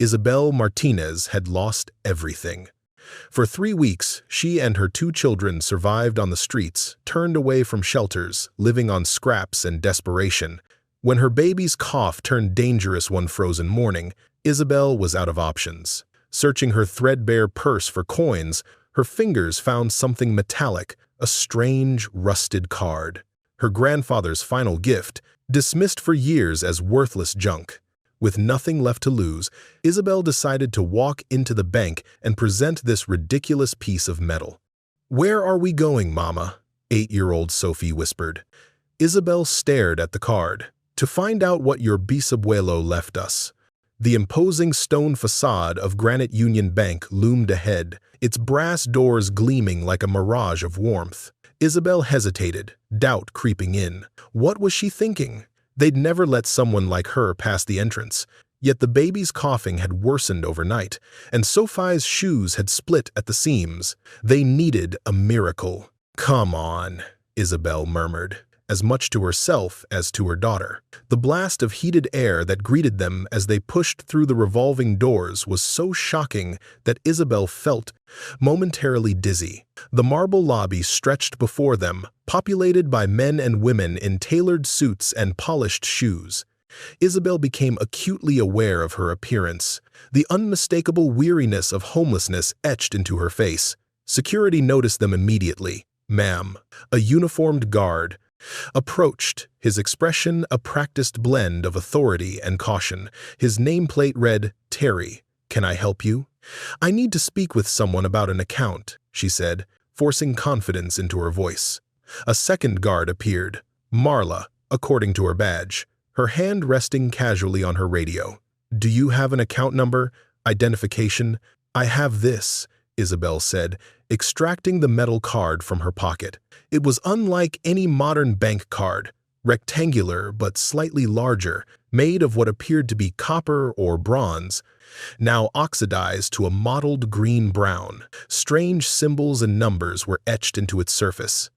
Isabel Martinez had lost everything. For 3 weeks, she and her 2 children survived on the streets, turned away from shelters, living on scraps and desperation. When her baby's cough turned dangerous one frozen morning, Isabel was out of options. Searching her threadbare purse for coins, her fingers found something metallic, a strange, rusted card. Her grandfather's final gift, dismissed for years as worthless junk. With nothing left to lose, Isabel decided to walk into the bank and present this ridiculous piece of metal. "Where are we going, Mama?" 8-year-old Sophie whispered. Isabel stared at the card. "To find out what your bisabuelo left us." The imposing stone facade of Granite Union Bank loomed ahead, its brass doors gleaming like a mirage of warmth. Isabel hesitated, doubt creeping in. What was she thinking? They'd never let someone like her pass the entrance. Yet the baby's coughing had worsened overnight, and Sophie's shoes had split at the seams. They needed a miracle. "Come on," Isabel murmured, as much to herself as to her daughter. The blast of heated air that greeted them as they pushed through the revolving doors was so shocking that Isabel felt momentarily dizzy. The marble lobby stretched before them, populated by men and women in tailored suits and polished shoes. Isabel became acutely aware of her appearance, the unmistakable weariness of homelessness etched into her face. Security noticed them immediately. "Ma'am," a uniformed guard, approached, his expression a practiced blend of authority and caution. His nameplate read, "Terry, can I help you?" "I need to speak with someone about an account," she said, forcing confidence into her voice. A second guard appeared, Marla, according to her badge, her hand resting casually on her radio. "Do you have an account number? Identification?" "I have this," Isabel said, extracting the metal card from her pocket. It was unlike any modern bank card, rectangular but slightly larger, made of what appeared to be copper or bronze, now oxidized to a mottled green-brown. Strange symbols and numbers were etched into its surface.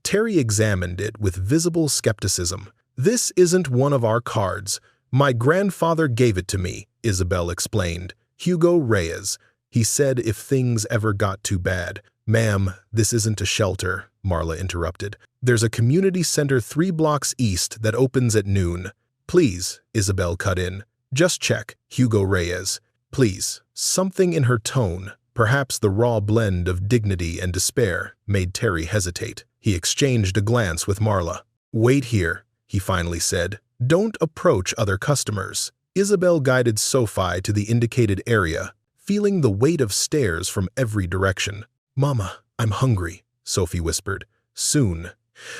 Terry examined it with visible skepticism. "This isn't one of our cards. My grandfather gave it to me," Isabel explained. "Hugo Reyes. He said if things ever got too bad." "Ma'am, this isn't a shelter," Marla interrupted. "There's a community center 3 blocks east that opens at noon." "Please," Isabel cut in. "Just check, Hugo Reyes. Please." Something in her tone, perhaps the raw blend of dignity and despair, made Terry hesitate. He exchanged a glance with Marla. "Wait here," he finally said. "Don't approach other customers." Isabel guided Sophie to the indicated area, feeling the weight of stares from every direction. "Mama, I'm hungry," Sophie whispered. "Soon."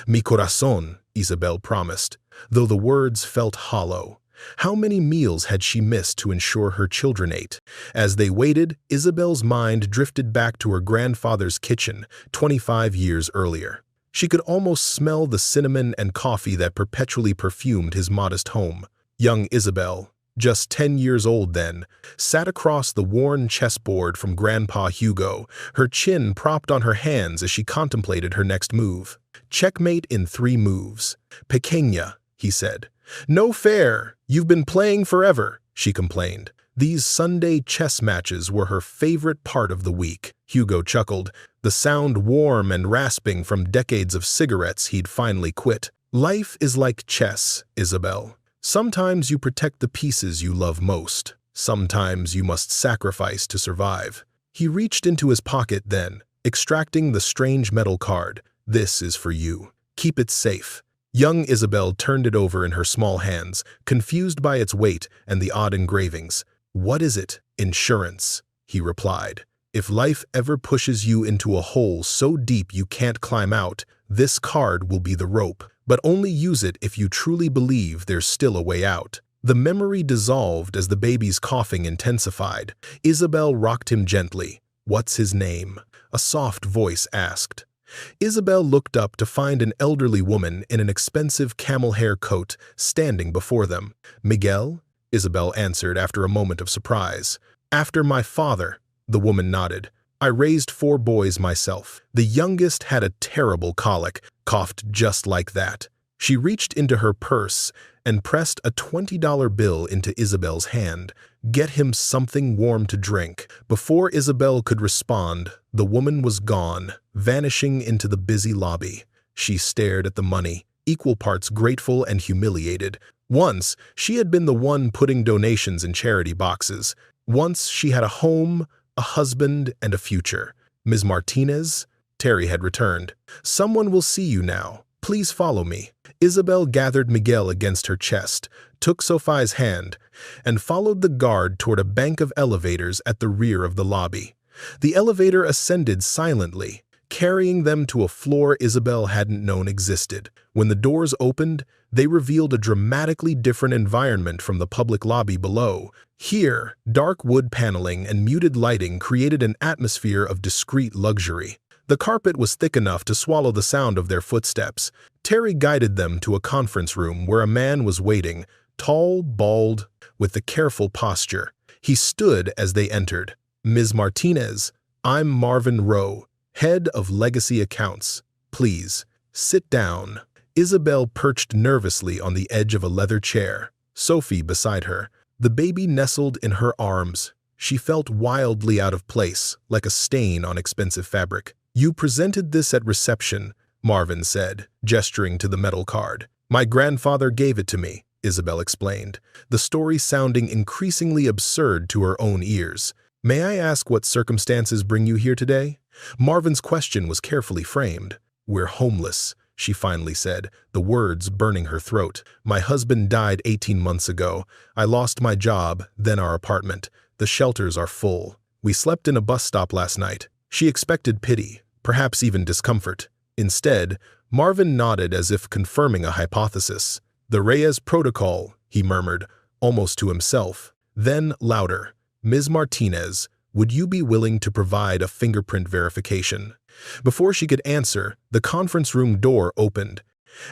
"Mi corazón," Isabel promised, though the words felt hollow. How many meals had she missed to ensure her children ate? As they waited, Isabel's mind drifted back to her grandfather's kitchen 25 years earlier. She could almost smell the cinnamon and coffee that perpetually perfumed his modest home. Young Isabel, just 10 years old then, sat across the worn chessboard from Grandpa Hugo, her chin propped on her hands as she contemplated her next move. "Checkmate in 3 moves. Pequeña," he said. "No fair. You've been playing forever," she complained. These Sunday chess matches were her favorite part of the week. Hugo chuckled, the sound warm and rasping from decades of cigarettes he'd finally quit. "Life is like chess, Isabel. Sometimes you protect the pieces you love most. Sometimes you must sacrifice to survive." He reached into his pocket then, extracting the strange metal card. "This is for you. Keep it safe." Young Isabel turned it over in her small hands, confused by its weight and the odd engravings. "What is it?" "Insurance," he replied. "If life ever pushes you into a hole so deep you can't climb out, this card will be the rope. But only use it if you truly believe there's still a way out." The memory dissolved as the baby's coughing intensified. Isabel rocked him gently. "What's his name?" a soft voice asked. Isabel looked up to find an elderly woman in an expensive camel hair coat standing before them. "Miguel?" Isabel answered after a moment of surprise. "After my father," the woman nodded. "I raised 4 boys myself. The youngest had a terrible colic, coughed just like that." She reached into her purse and pressed a $20 bill into Isabel's hand. "Get him something warm to drink." Before Isabel could respond, the woman was gone, vanishing into the busy lobby. She stared at the money, equal parts grateful and humiliated. Once, she had been the one putting donations in charity boxes. Once, she had a home, a husband, and a future. "Ms. Martinez?" Terry had returned. "Someone will see you now. Please follow me." Isabel gathered Miguel against her chest, took Sophie's hand, and followed the guard toward a bank of elevators at the rear of the lobby. The elevator ascended silently, carrying them to a floor Isabel hadn't known existed. When the doors opened, they revealed a dramatically different environment from the public lobby below. Here, dark wood paneling and muted lighting created an atmosphere of discreet luxury. The carpet was thick enough to swallow the sound of their footsteps. Terry guided them to a conference room where a man was waiting, tall, bald, with a careful posture. He stood as they entered. "Ms. Martinez, I'm Marvin Rowe, head of Legacy Accounts. Please, sit down." Isabel perched nervously on the edge of a leather chair, Sophie beside her. The baby nestled in her arms. She felt wildly out of place, like a stain on expensive fabric. "You presented this at reception," Marvin said, gesturing to the metal card. "My grandfather gave it to me," Isabel explained, the story sounding increasingly absurd to her own ears. "May I ask what circumstances bring you here today?" Marvin's question was carefully framed. "We're homeless," she finally said, the words burning her throat. "My husband died 18 months ago. I lost my job, then our apartment. The shelters are full. We slept in a bus stop last night." She expected pity, perhaps even discomfort. Instead, Marvin nodded as if confirming a hypothesis. "The Reyes Protocol," he murmured, almost to himself. Then, louder, "Ms. Martinez, would you be willing to provide a fingerprint verification?" Before she could answer, the conference room door opened,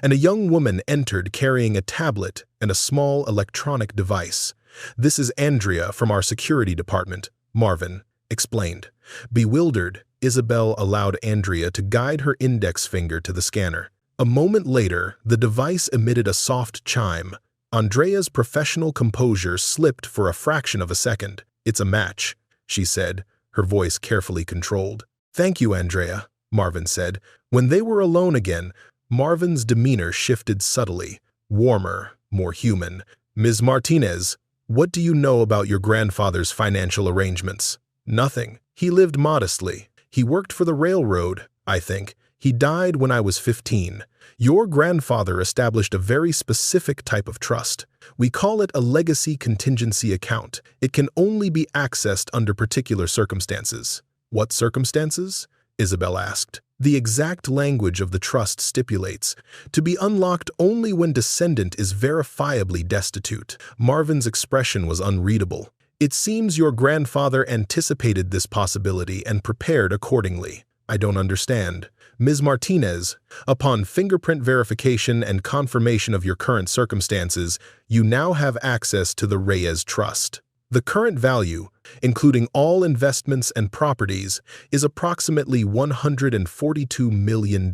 and a young woman entered carrying a tablet and a small electronic device. "This is Andrea from our security department," Marvin explained. Bewildered, Isabel allowed Andrea to guide her index finger to the scanner. A moment later, the device emitted a soft chime. Andrea's professional composure slipped for a fraction of a second. "It's a match," she said, her voice carefully controlled. "Thank you, Andrea," Marvin said. When they were alone again, Marvin's demeanor shifted subtly, warmer, more human. "Ms. Martinez, what do you know about your grandfather's financial arrangements?" "Nothing. He lived modestly. He worked for the railroad, I think. He died when I was 15. Your grandfather established a very specific type of trust. We call it a legacy contingency account. It can only be accessed under particular circumstances." "What circumstances?" Isabel asked. "The exact language of the trust stipulates, to be unlocked only when descendant is verifiably destitute." Marvin's expression was unreadable. "It seems your grandfather anticipated this possibility and prepared accordingly." "I don't understand." "Ms. Martinez, upon fingerprint verification and confirmation of your current circumstances, you now have access to the Reyes Trust. The current value, including all investments and properties, is approximately $142 million.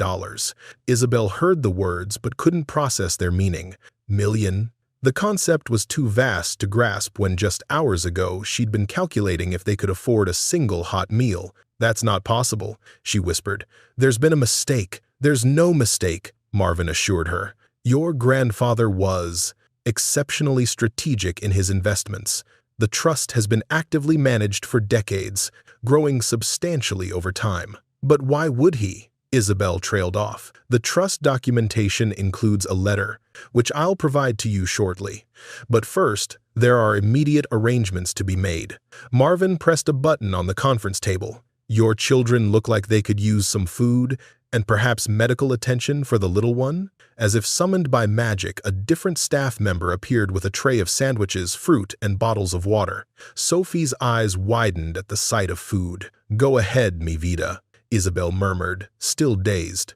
Isabel heard the words but couldn't process their meaning. Million? The concept was too vast to grasp when just hours ago she'd been calculating if they could afford a single hot meal. "That's not possible," she whispered. "There's been a mistake." "There's no mistake," Marvin assured her. "Your grandfather was exceptionally strategic in his investments. The trust has been actively managed for decades, growing substantially over time." "But why would he?" Isabel trailed off. "The trust documentation includes a letter, which I'll provide to you shortly. But first, there are immediate arrangements to be made." Marvin pressed a button on the conference table. "Your children look like they could use some food and perhaps medical attention for the little one?" As if summoned by magic, a different staff member appeared with a tray of sandwiches, fruit, and bottles of water. Sophie's eyes widened at the sight of food. "Go ahead, mi vida," Isabel murmured, still dazed.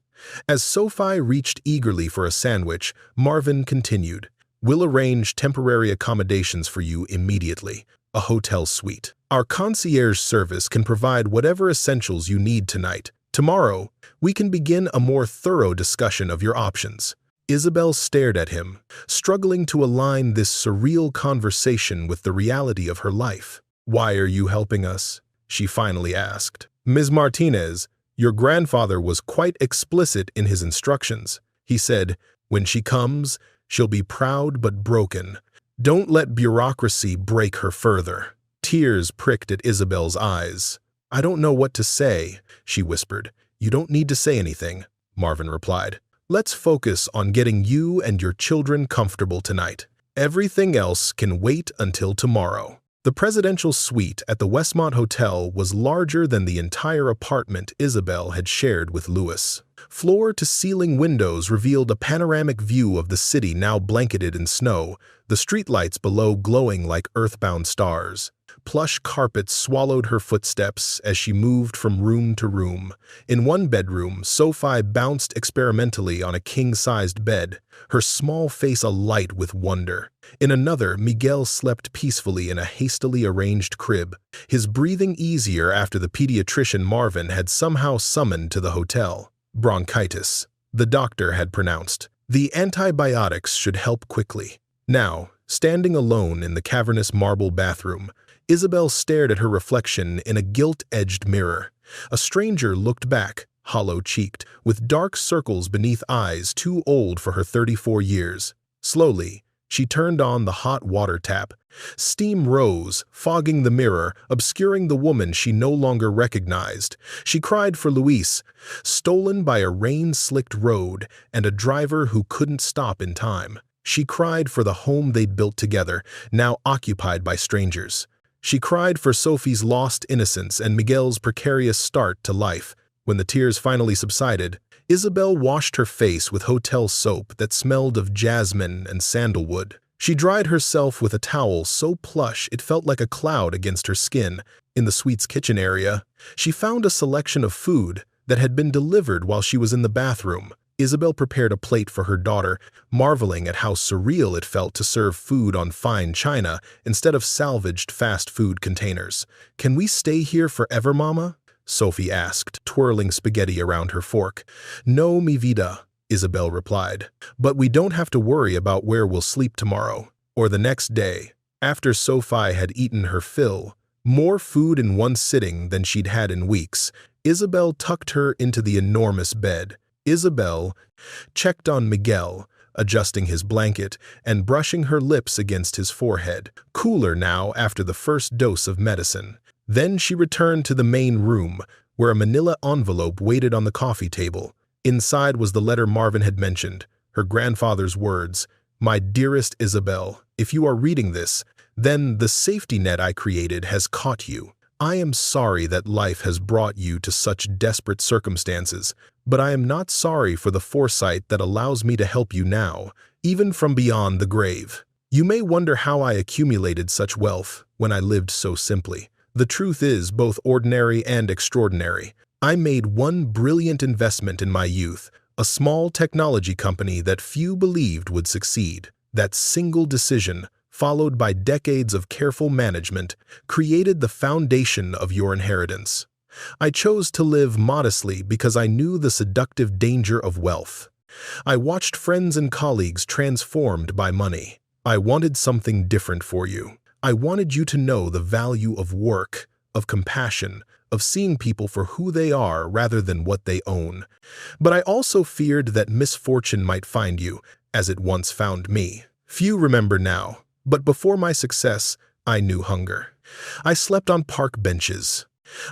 As Sophie reached eagerly for a sandwich, Marvin continued, "We'll arrange temporary accommodations for you immediately. A hotel suite. Our concierge service can provide whatever essentials you need tonight. Tomorrow, we can begin a more thorough discussion of your options." Isabel stared at him, struggling to align this surreal conversation with the reality of her life. "Why are you helping us?" she finally asked. "Ms. Martinez, your grandfather was quite explicit in his instructions. He said, when she comes, she'll be proud but broken. Don't let bureaucracy break her further." Tears pricked at Isabel's eyes. "I don't know what to say," she whispered. "You don't need to say anything," Marvin replied. "Let's focus on getting you and your children comfortable tonight. Everything else can wait until tomorrow." The presidential suite at the Westmont Hotel was larger than the entire apartment Isabel had shared with Louis. Floor-to-ceiling windows revealed a panoramic view of the city now blanketed in snow, the streetlights below glowing like earthbound stars. Plush carpets swallowed her footsteps as she moved from room to room. In one bedroom, Sophie bounced experimentally on a king-sized bed, her small face alight with wonder. In another, Miguel slept peacefully in a hastily arranged crib, his breathing easier after the pediatrician Marvin had somehow summoned to the hotel. "Bronchitis," the doctor had pronounced. "The antibiotics should help quickly." Now, standing alone in the cavernous marble bathroom, Isabel stared at her reflection in a gilt-edged mirror. A stranger looked back, hollow-cheeked, with dark circles beneath eyes too old for her 34 years. Slowly, she turned on the hot water tap. Steam rose, fogging the mirror, obscuring the woman she no longer recognized. She cried for Luis, stolen by a rain-slicked road and a driver who couldn't stop in time. She cried for the home they'd built together, now occupied by strangers. She cried for Sophie's lost innocence and Miguel's precarious start to life. When the tears finally subsided, Isabel washed her face with hotel soap that smelled of jasmine and sandalwood. She dried herself with a towel so plush it felt like a cloud against her skin. In the suite's kitchen area, she found a selection of food that had been delivered while she was in the bathroom. Isabel prepared a plate for her daughter, marveling at how surreal it felt to serve food on fine china instead of salvaged fast food containers. "Can we stay here forever, Mama?" Sophie asked, twirling spaghetti around her fork. "No, mi vida," Isabel replied. "But we don't have to worry about where we'll sleep tomorrow, or the next day." After Sophie had eaten her fill, more food in one sitting than she'd had in weeks, Isabel tucked her into the enormous bed. Isabel checked on Miguel, adjusting his blanket and brushing her lips against his forehead, cooler now after the first dose of medicine. Then she returned to the main room, where a manila envelope waited on the coffee table. Inside was the letter Marvin had mentioned, her grandfather's words, "My dearest Isabel, if you are reading this, then the safety net I created has caught you. I am sorry that life has brought you to such desperate circumstances, but I am not sorry for the foresight that allows me to help you now, even from beyond the grave. You may wonder how I accumulated such wealth when I lived so simply. The truth is both ordinary and extraordinary. I made one brilliant investment in my youth, a small technology company that few believed would succeed. That single decision, followed by decades of careful management, created the foundation of your inheritance. I chose to live modestly because I knew the seductive danger of wealth. I watched friends and colleagues transformed by money. I wanted something different for you. I wanted you to know the value of work, of compassion, of seeing people for who they are rather than what they own. But I also feared that misfortune might find you, as it once found me. Few remember now, but before my success, I knew hunger. I slept on park benches.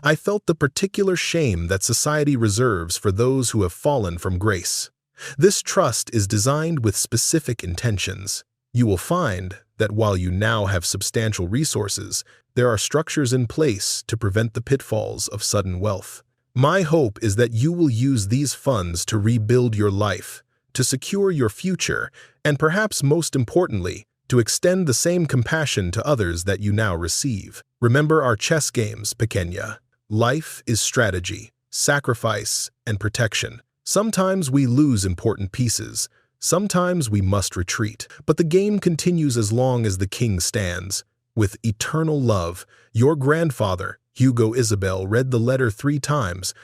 I felt the particular shame that society reserves for those who have fallen from grace. This trust is designed with specific intentions. You will find that while you now have substantial resources, there are structures in place to prevent the pitfalls of sudden wealth. My hope is that you will use these funds to rebuild your life, to secure your future, and perhaps most importantly, to extend the same compassion to others that you now receive. Remember our chess games, pequeña. Life is strategy, sacrifice, and protection. Sometimes we lose important pieces. Sometimes we must retreat. But the game continues as long as the king stands. With eternal love, your grandfather, Hugo Isabel read the letter 3 times,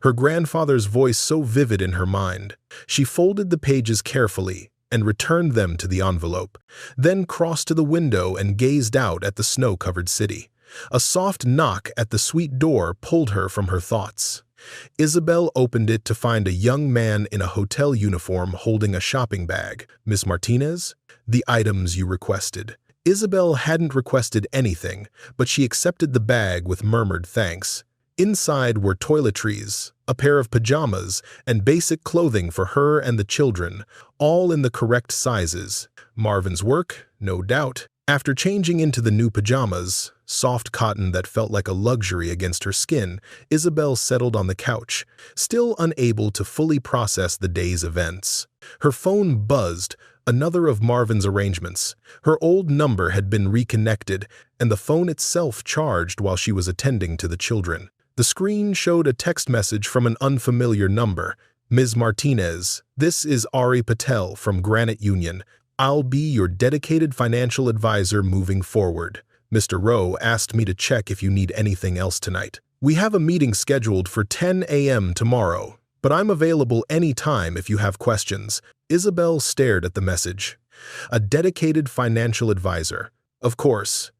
her grandfather's voice so vivid in her mind. She folded the pages carefully and returned them to the envelope, then crossed to the window and gazed out at the snow-covered city. A soft knock at the suite door pulled her from her thoughts. Isabel opened it to find a young man in a hotel uniform holding a shopping bag. "Miss Martinez? The items you requested." Isabel hadn't requested anything, but she accepted the bag with murmured thanks. Inside were toiletries, a pair of pajamas, and basic clothing for her and the children, all in the correct sizes. Marvin's work, no doubt. After changing into the new pajamas, soft cotton that felt like a luxury against her skin, Isabel settled on the couch, still unable to fully process the day's events. Her phone buzzed, another of Marvin's arrangements. Her old number had been reconnected, and the phone itself charged while she was attending to the children. The screen showed a text message from an unfamiliar number. "Ms. Martinez, this is Ari Patel from Granite Union. I'll be your dedicated financial advisor moving forward. Mr. Rowe asked me to check if you need anything else tonight. We have a meeting scheduled for 10 a.m. tomorrow, but I'm available any time if you have questions." Isabel stared at the message. A dedicated financial advisor. Of course.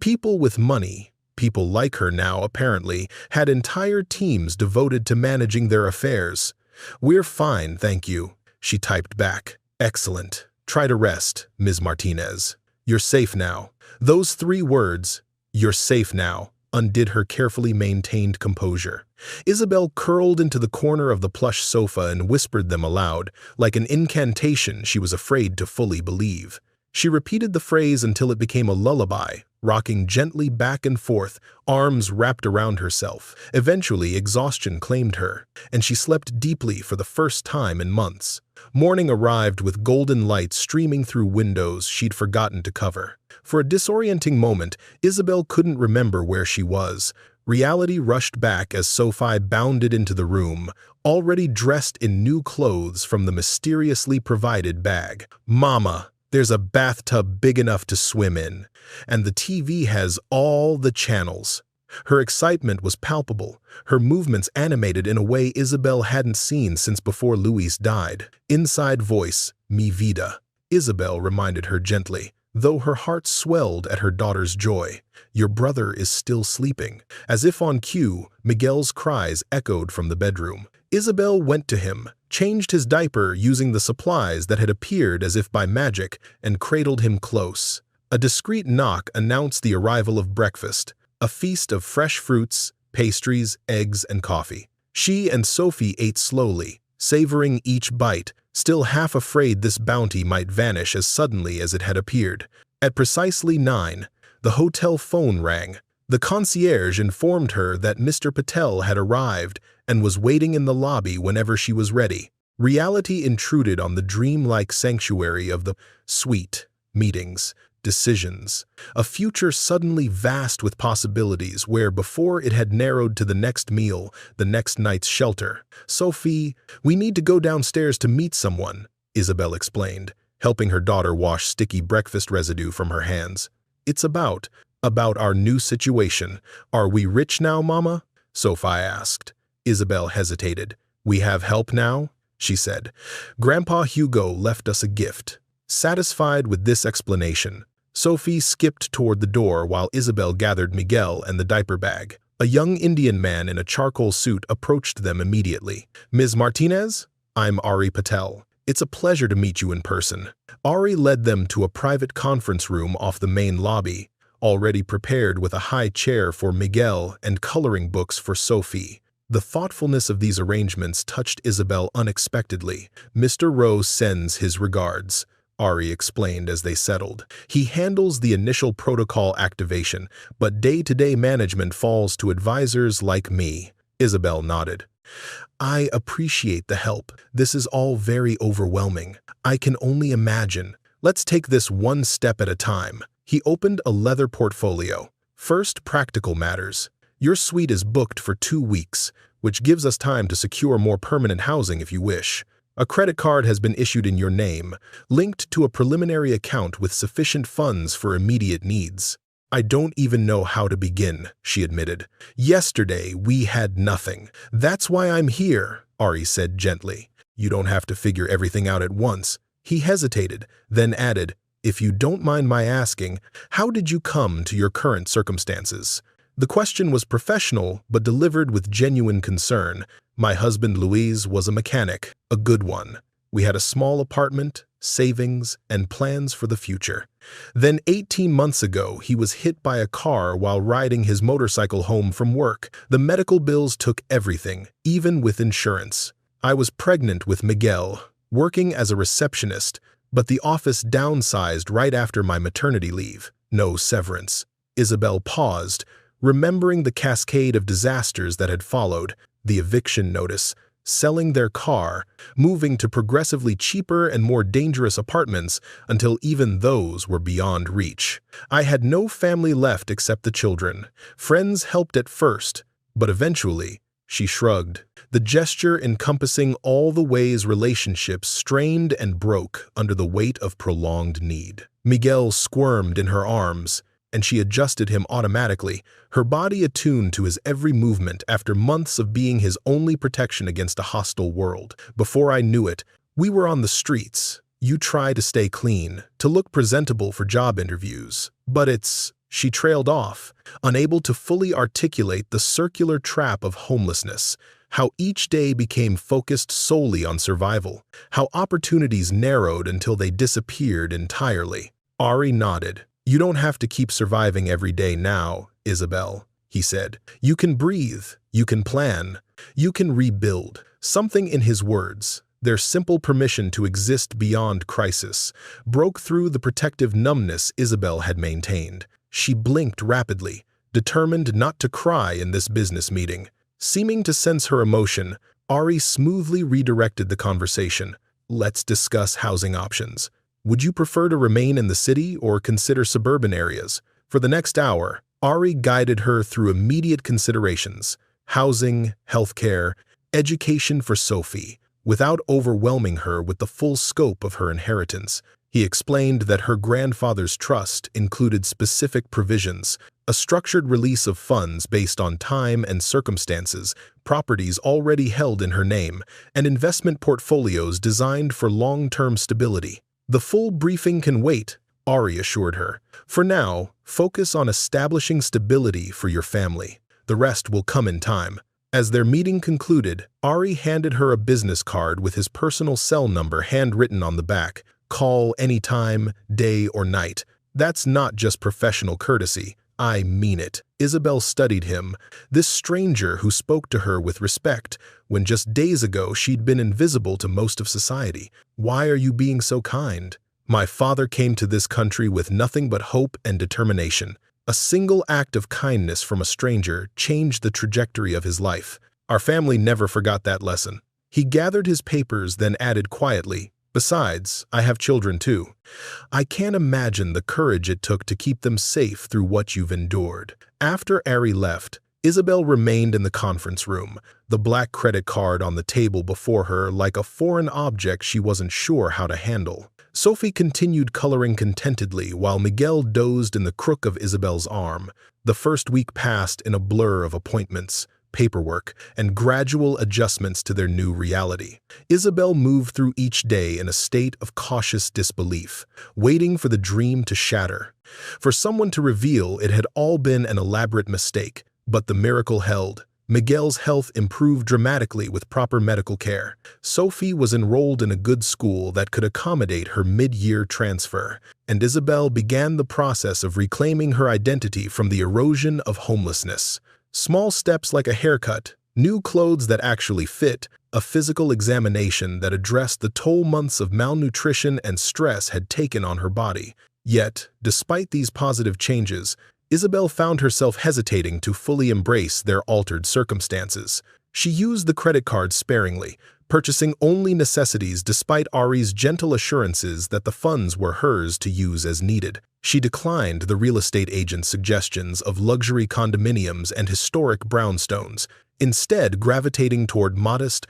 People with money, people like her now apparently, had entire teams devoted to managing their affairs. "We're fine, thank you," she typed back. "Excellent. Try to rest, Ms. Martinez. You're safe now." Those 3 words, "you're safe now," undid her carefully maintained composure. Isabel curled into the corner of the plush sofa and whispered them aloud, like an incantation she was afraid to fully believe. She repeated the phrase until it became a lullaby, rocking gently back and forth, arms wrapped around herself. Eventually, exhaustion claimed her, and she slept deeply for the first time in months. Morning arrived with golden light streaming through windows she'd forgotten to cover. For a disorienting moment, Isabel couldn't remember where she was. Reality rushed back as Sophie bounded into the room, already dressed in new clothes from the mysteriously provided bag. "Mama, there's a bathtub big enough to swim in, and the TV has all the channels." Her excitement was palpable, her movements animated in a way Isabel hadn't seen since before Luis died. Inside voice, "Mi vida," Isabel reminded her gently, though her heart swelled at her daughter's joy. "Your brother is still sleeping." As if on cue, Miguel's cries echoed from the bedroom. Isabel went to him, changed his diaper using the supplies that had appeared as if by magic, and cradled him close. A discreet knock announced the arrival of breakfast, a feast of fresh fruits, pastries, eggs, and coffee. She and Sophie ate slowly, savoring each bite, still half afraid this bounty might vanish as suddenly as it had appeared. At precisely 9, the hotel phone rang. The concierge informed her that Mr. Patel had arrived and was waiting in the lobby whenever she was ready. Reality intruded on the dreamlike sanctuary of the suite, meetings, decisions, a future suddenly vast with possibilities where before it had narrowed to the next meal, the next night's shelter. "Sophie, we need to go downstairs to meet someone," Isabel explained, helping her daughter wash sticky breakfast residue from her hands. "It's about our new situation. Are we rich now, Mama?" Sophie asked. Isabel hesitated. "We have help now?" she said. "Grandpa Hugo left us a gift." Satisfied with this explanation, Sophie skipped toward the door while Isabel gathered Miguel and the diaper bag. A young Indian man in a charcoal suit approached them immediately. "Ms. Martinez? I'm Ari Patel. It's a pleasure to meet you in person." Ari led them to a private conference room off the main lobby, already prepared with a high chair for Miguel and coloring books for Sophie. The thoughtfulness of these arrangements touched Isabel unexpectedly. "Mr. Rowe sends his regards," Ari explained as they settled. "He handles the initial protocol activation, but day-to-day management falls to advisors like me." Isabel nodded. "I appreciate the help. This is all very overwhelming. I can only imagine. Let's take this one step at a time." He opened a leather portfolio. "First, practical matters. Your suite is booked for 2 weeks, which gives us time to secure more permanent housing if you wish. A credit card has been issued in your name, linked to a preliminary account with sufficient funds for immediate needs." I don't even know how to begin, she admitted. Yesterday, we had nothing. That's why I'm here, Ari said gently. You don't have to figure everything out at once. He hesitated, then added, if you don't mind my asking, how did you come to your current circumstances? The question was professional, but delivered with genuine concern. My husband Louise was a mechanic, a good one. We had a small apartment, savings, and plans for the future. Then 18 months ago, he was hit by a car while riding his motorcycle home from work. The medical bills took everything, even with insurance. I was pregnant with Miguel, working as a receptionist, but the office downsized right after my maternity leave. No severance. Isabel paused, remembering the cascade of disasters that had followed, the eviction notice, selling their car, moving to progressively cheaper and more dangerous apartments until even those were beyond reach. I had no family left except the children. Friends helped at first, but eventually, she shrugged, the gesture encompassing all the ways relationships strained and broke under the weight of prolonged need. Miguel squirmed in her arms, and she adjusted him automatically, her body attuned to his every movement after months of being his only protection against a hostile world. Before I knew it, we were on the streets. You try to stay clean, to look presentable for job interviews. But she trailed off, unable to fully articulate the circular trap of homelessness, how each day became focused solely on survival, how opportunities narrowed until they disappeared entirely. Ari nodded. You don't have to keep surviving every day now, Isabel, he said. You can breathe, you can plan, you can rebuild. Something in his words, their simple permission to exist beyond crisis, broke through the protective numbness Isabel had maintained. She blinked rapidly, determined not to cry in this business meeting. Seeming to sense her emotion, Ari smoothly redirected the conversation. Let's discuss housing options. Would you prefer to remain in the city or consider suburban areas? For the next hour, Ari guided her through immediate considerations, housing, healthcare, education for Sophie, without overwhelming her with the full scope of her inheritance. He explained that her grandfather's trust included specific provisions, a structured release of funds based on time and circumstances, properties already held in her name, and investment portfolios designed for long-term stability. The full briefing can wait, Ari assured her. For now, focus on establishing stability for your family. The rest will come in time. As their meeting concluded, Ari handed her a business card with his personal cell number handwritten on the back. Call anytime, day or night. That's not just professional courtesy. I mean it. Isabel studied him, this stranger who spoke to her with respect, when just days ago she'd been invisible to most of society. Why are you being so kind? My father came to this country with nothing but hope and determination. A single act of kindness from a stranger changed the trajectory of his life. Our family never forgot that lesson. He gathered his papers, then added quietly, besides, I have children too. I can't imagine the courage it took to keep them safe through what you've endured. After Ari left, Isabel remained in the conference room, the black credit card on the table before her like a foreign object she wasn't sure how to handle. Sophie continued coloring contentedly while Miguel dozed in the crook of Isabel's arm. The first week passed in a blur of appointments, paperwork, and gradual adjustments to their new reality. Isabel moved through each day in a state of cautious disbelief, waiting for the dream to shatter, for someone to reveal it had all been an elaborate mistake. But the miracle held. Miguel's health improved dramatically with proper medical care. Sophie was enrolled in a good school that could accommodate her mid-year transfer, and Isabel began the process of reclaiming her identity from the erosion of homelessness. Small steps like a haircut, new clothes that actually fit, a physical examination that addressed the toll months of malnutrition and stress had taken on her body. Yet, despite these positive changes, Isabel found herself hesitating to fully embrace their altered circumstances. She used the credit card sparingly, purchasing only necessities despite Ari's gentle assurances that the funds were hers to use as needed. She declined the real estate agent's suggestions of luxury condominiums and historic brownstones, instead gravitating toward modest,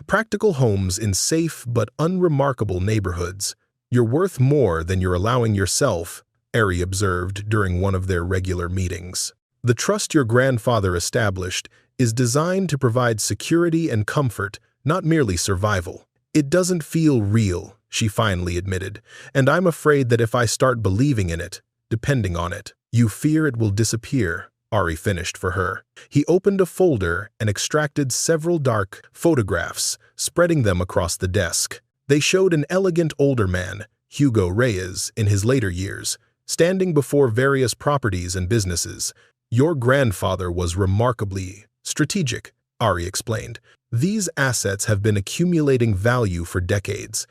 practical homes in safe but unremarkable neighborhoods. You're worth more than you're allowing yourself, Ari observed during one of their regular meetings. The trust your grandfather established is designed to provide security and comfort, not merely survival. It doesn't feel real, she finally admitted, and I'm afraid that if I start believing in it, depending on it, you fear it will disappear, Ari finished for her. He opened a folder and extracted several dark photographs, spreading them across the desk. They showed an elegant older man, Hugo Reyes, in his later years, standing before various properties and businesses. Your grandfather was remarkably strategic, Ari explained. These assets have been accumulating value for decades.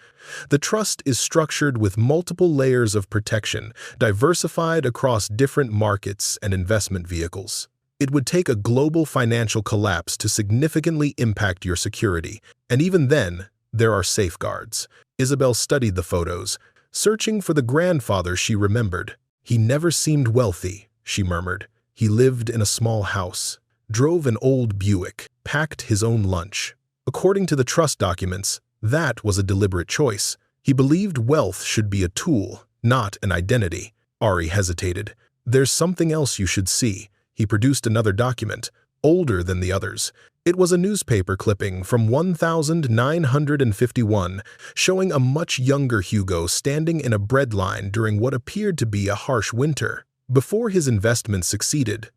The trust is structured with multiple layers of protection, diversified across different markets and investment vehicles. It would take a global financial collapse to significantly impact your security, and even then, there are safeguards. Isabel studied the photos, searching for the grandfather she remembered. He never seemed wealthy, she murmured. He lived in a small house, drove an old Buick, packed his own lunch. According to the trust documents, that was a deliberate choice. He believed wealth should be a tool, not an identity. Ari hesitated. There's something else you should see. He produced another document, older than the others. It was a newspaper clipping from 1951, showing a much younger Hugo standing in a breadline during what appeared to be a harsh winter. Before his investment succeeded,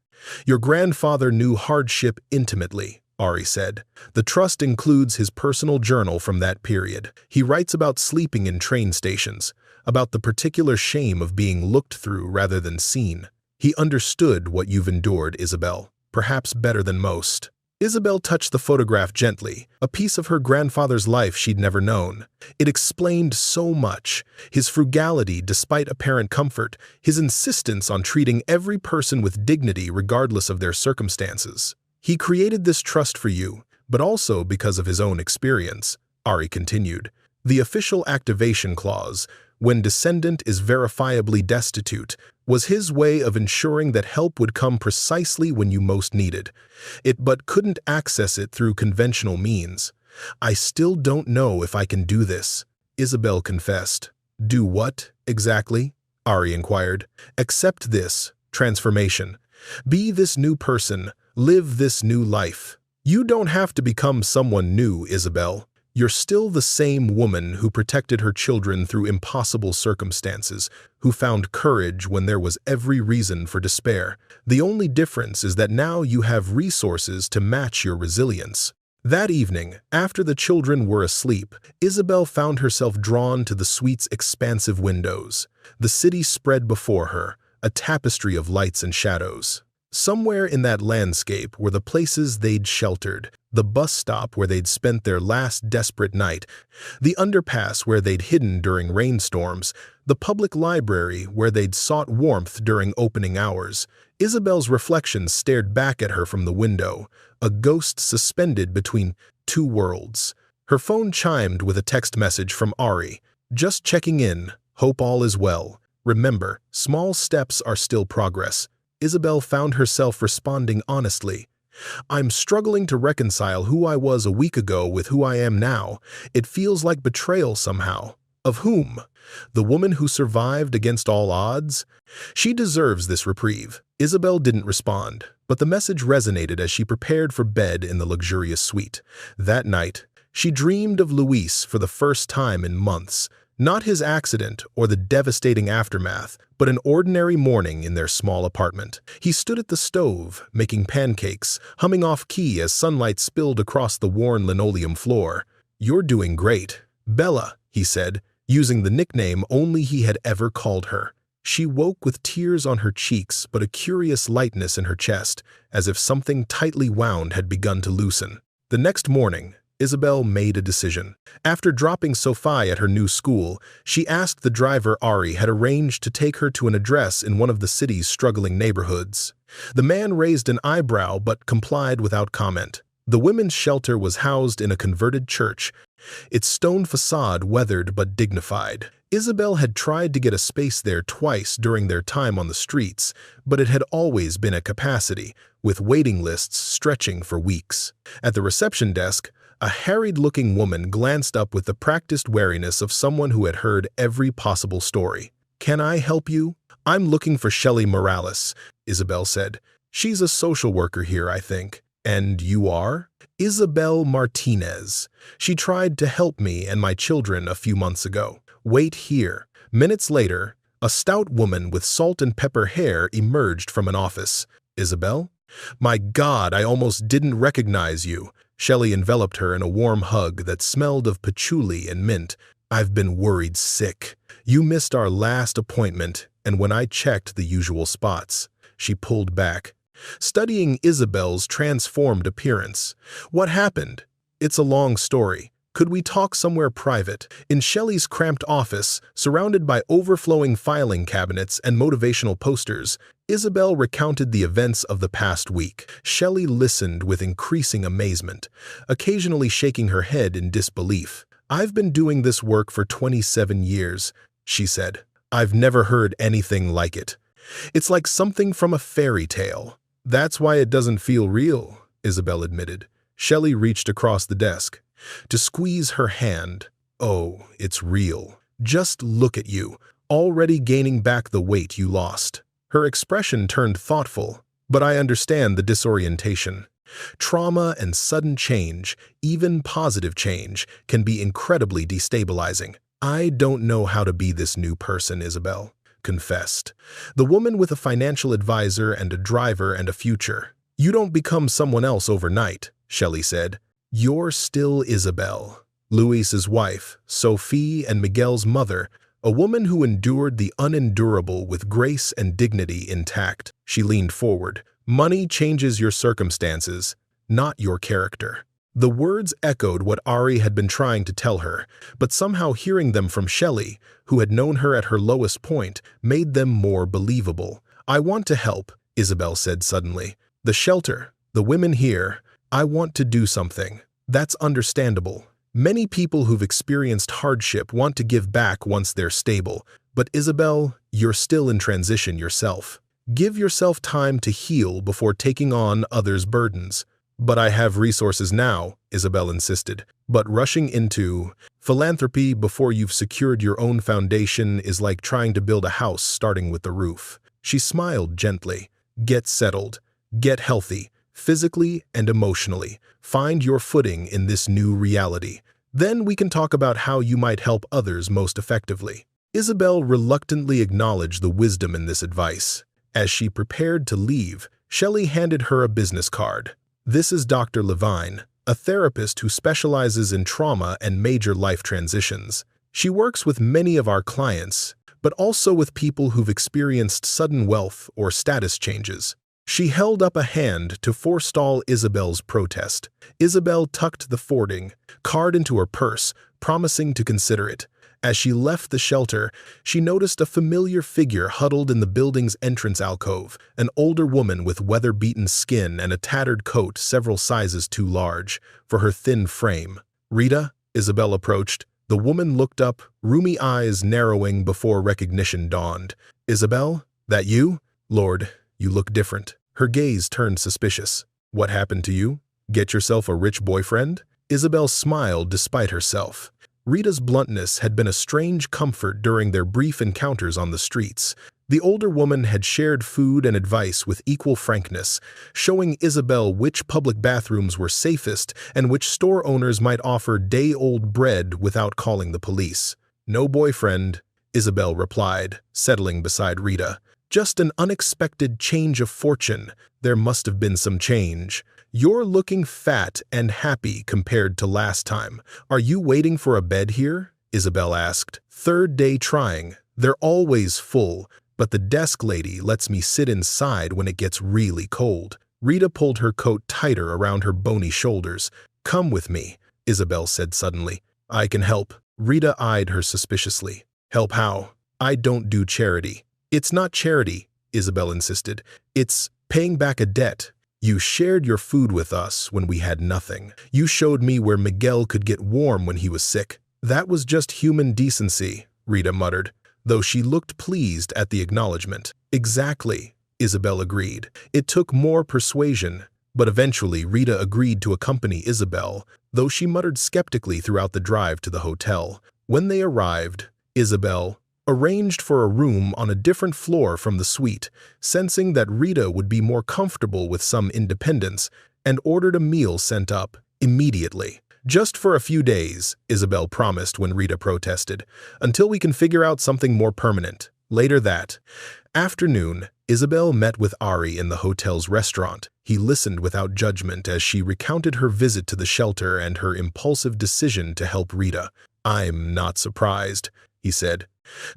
your grandfather knew hardship intimately, Ari said. The trust includes his personal journal from that period. He writes about sleeping in train stations, about the particular shame of being looked through rather than seen. He understood what you've endured, Isabel, perhaps better than most. Isabel touched the photograph gently, a piece of her grandfather's life she'd never known. It explained so much: his frugality despite apparent comfort, his insistence on treating every person with dignity regardless of their circumstances. He created this trust for you, but also because of his own experience, Ari continued. The official activation clause, when descendant is verifiably destitute, was his way of ensuring that help would come precisely when you most needed it, but couldn't access it through conventional means. I still don't know if I can do this, Isabel confessed. Do what, exactly? Ari inquired. Accept this transformation. Be this new person. Live this new life. You don't have to become someone new, Isabel. You're still the same woman who protected her children through impossible circumstances, who found courage when there was every reason for despair. The only difference is that now you have resources to match your resilience. That evening, after the children were asleep, Isabel found herself drawn to the suite's expansive windows. The city spread before her, a tapestry of lights and shadows. Somewhere in that landscape were the places they'd sheltered, the bus stop where they'd spent their last desperate night, the underpass where they'd hidden during rainstorms, the public library where they'd sought warmth during opening hours. Isabel's reflection stared back at her from the window, a ghost suspended between two worlds. Her phone chimed with a text message from Ari. Just checking in. Hope all is well. Remember, small steps are still progress. Isabel found herself responding honestly. I'm struggling to reconcile who I was a week ago with who I am now. It feels like betrayal somehow. Of whom? The woman who survived against all odds? She deserves this reprieve. Isabel didn't respond, but the message resonated as she prepared for bed in the luxurious suite. That night, she dreamed of Luis for the first time in months. Not his accident or the devastating aftermath, but an ordinary morning in their small apartment. He stood at the stove, making pancakes, humming off-key as sunlight spilled across the worn linoleum floor. You're doing great, Bella, he said, using the nickname only he had ever called her. She woke with tears on her cheeks but a curious lightness in her chest, as if something tightly wound had begun to loosen. The next morning, Isabel made a decision. After dropping Sophie at her new school, she asked the driver Ari had arranged to take her to an address in one of the city's struggling neighborhoods. The man raised an eyebrow but complied without comment. The women's shelter was housed in a converted church, its stone facade weathered but dignified. Isabel had tried to get a space there twice during their time on the streets, but it had always been at capacity, with waiting lists stretching for weeks. At the reception desk, a harried-looking woman glanced up with the practiced wariness of someone who had heard every possible story. "Can I help you?" I'm looking for Shelley Morales, Isabel said. She's a social worker here, I think. And you are? Isabel Martinez. She tried to help me and my children a few months ago. Wait here. Minutes later, a stout woman with salt and pepper hair emerged from an office. Isabel? My God, I almost didn't recognize you. Shelley enveloped her in a warm hug that smelled of patchouli and mint. I've been worried sick. You missed our last appointment, and when I checked the usual spots, she pulled back, studying Isabel's transformed appearance. What happened? It's a long story. Could we talk somewhere private? In Shelley's cramped office, surrounded by overflowing filing cabinets and motivational posters, Isabel recounted the events of the past week. Shelley listened with increasing amazement, occasionally shaking her head in disbelief. I've been doing this work for 27 years, she said. I've never heard anything like it. It's like something from a fairy tale. That's why it doesn't feel real, Isabel admitted. Shelley reached across the desk to squeeze her hand. Oh, it's real. Just look at you, already gaining back the weight you lost. Her expression turned thoughtful, but I understand the disorientation. Trauma and sudden change, even positive change, can be incredibly destabilizing. I don't know how to be this new person, Isabel confessed. The woman with a financial advisor and a driver and a future. You don't become someone else overnight, Shelley said. You're still Isabel, Luis's wife, Sophie and Miguel's mother, a woman who endured the unendurable with grace and dignity intact. She leaned forward. Money changes your circumstances, not your character. The words echoed what Ari had been trying to tell her, but somehow hearing them from Shelley, who had known her at her lowest point, made them more believable. I want to help, Isabel said suddenly. The shelter, the women here, I want to do something. That's understandable. Many people who've experienced hardship want to give back once they're stable, but Isabel, you're still in transition yourself. Give yourself time to heal before taking on others' burdens. But I have resources now, Isabel insisted. But rushing into philanthropy before you've secured your own foundation is like trying to build a house starting with the roof. She smiled gently. Get settled. Get healthy, physically and emotionally. Find your footing in this new reality. Then we can talk about how you might help others most effectively. Isabel reluctantly acknowledged the wisdom in this advice. As she prepared to leave, Shelley handed her a business card. This is Dr. Levine, a therapist who specializes in trauma and major life transitions. She works with many of our clients, but also with people who've experienced sudden wealth or status changes. She held up a hand to forestall Isabel's protest. Isabel tucked the forwarding card into her purse, promising to consider it. As she left the shelter, she noticed a familiar figure huddled in the building's entrance alcove, an older woman with weather-beaten skin and a tattered coat several sizes too large for her thin frame. Rita, Isabel approached. The woman looked up, roomy eyes narrowing before recognition dawned. Isabel, that you? Lord, you look different. Her gaze turned suspicious. What happened to you? Get yourself a rich boyfriend? Isabel smiled despite herself. Rita's bluntness had been a strange comfort during their brief encounters on the streets. The older woman had shared food and advice with equal frankness, showing Isabel which public bathrooms were safest and which store owners might offer day-old bread without calling the police. No boyfriend, Isabel replied, settling beside Rita. Just an unexpected change of fortune. There must have been some change. You're looking fat and happy compared to last time. Are you waiting for a bed here? Isabel asked. Third day trying. They're always full, but the desk lady lets me sit inside when it gets really cold. Rita pulled her coat tighter around her bony shoulders. Come with me, Isabel said suddenly. I can help. Rita eyed her suspiciously. Help how? I don't do charity. It's not charity, Isabel insisted. It's paying back a debt. You shared your food with us when we had nothing. You showed me where Miguel could get warm when he was sick. That was just human decency, Rita muttered, though she looked pleased at the acknowledgement. Exactly, Isabel agreed. It took more persuasion, but eventually Rita agreed to accompany Isabel, though she muttered skeptically throughout the drive to the hotel. When they arrived, Isabel, arranged for a room on a different floor from the suite, sensing that Rita would be more comfortable with some independence, and ordered a meal sent up immediately. "Just for a few days," Isabel promised when Rita protested, "until we can figure out something more permanent." Later that afternoon, Isabel met with Ari in the hotel's restaurant. He listened without judgment as she recounted her visit to the shelter and her impulsive decision to help Rita. "I'm not surprised," he said.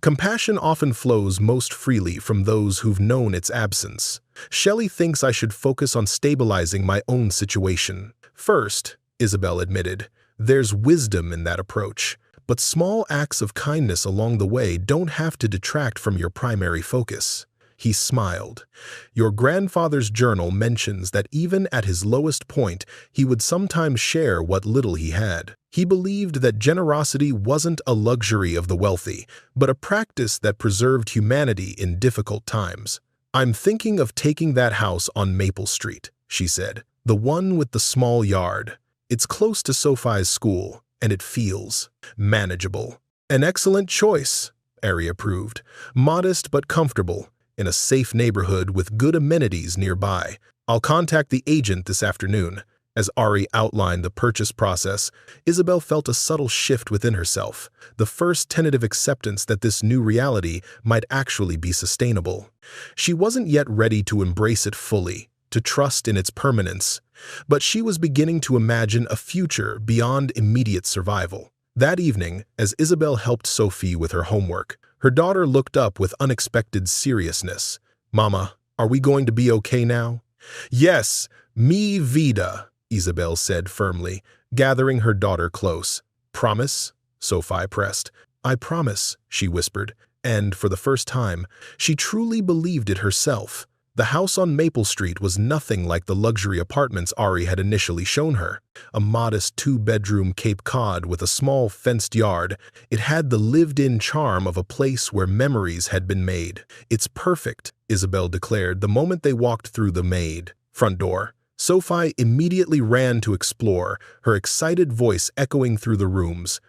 "Compassion often flows most freely from those who've known its absence. Shelley thinks I should focus on stabilizing my own situation first," Isabel admitted. "There's wisdom in that approach, but small acts of kindness along the way don't have to detract from your primary focus." He smiled. "Your grandfather's journal mentions that even at his lowest point, he would sometimes share what little he had. He believed that generosity wasn't a luxury of the wealthy, but a practice that preserved humanity in difficult times." "I'm thinking of taking that house on Maple Street," she said. "The one with the small yard. It's close to Sophie's school, and it feels manageable." "An excellent choice," Ari approved. "Modest but comfortable, in a safe neighborhood with good amenities nearby. I'll contact the agent this afternoon." As Ari outlined the purchase process, Isabel felt a subtle shift within herself, the first tentative acceptance that this new reality might actually be sustainable. She wasn't yet ready to embrace it fully, to trust in its permanence, but she was beginning to imagine a future beyond immediate survival. That evening, as Isabel helped Sophie with her homework, her daughter looked up with unexpected seriousness. "Mama, are we going to be okay now?" "Yes, mi vida," Isabel said firmly, gathering her daughter close. "Promise?" Sophie pressed. "I promise," she whispered, and for the first time, she truly believed it herself. The house on Maple Street was nothing like the luxury apartments Ari had initially shown her. A modest two-bedroom Cape Cod with a small fenced yard, it had the lived-in charm of a place where memories had been made. "It's perfect," Isabel declared the moment they walked through the front door. Sophie immediately ran to explore, her excited voice echoing through the rooms,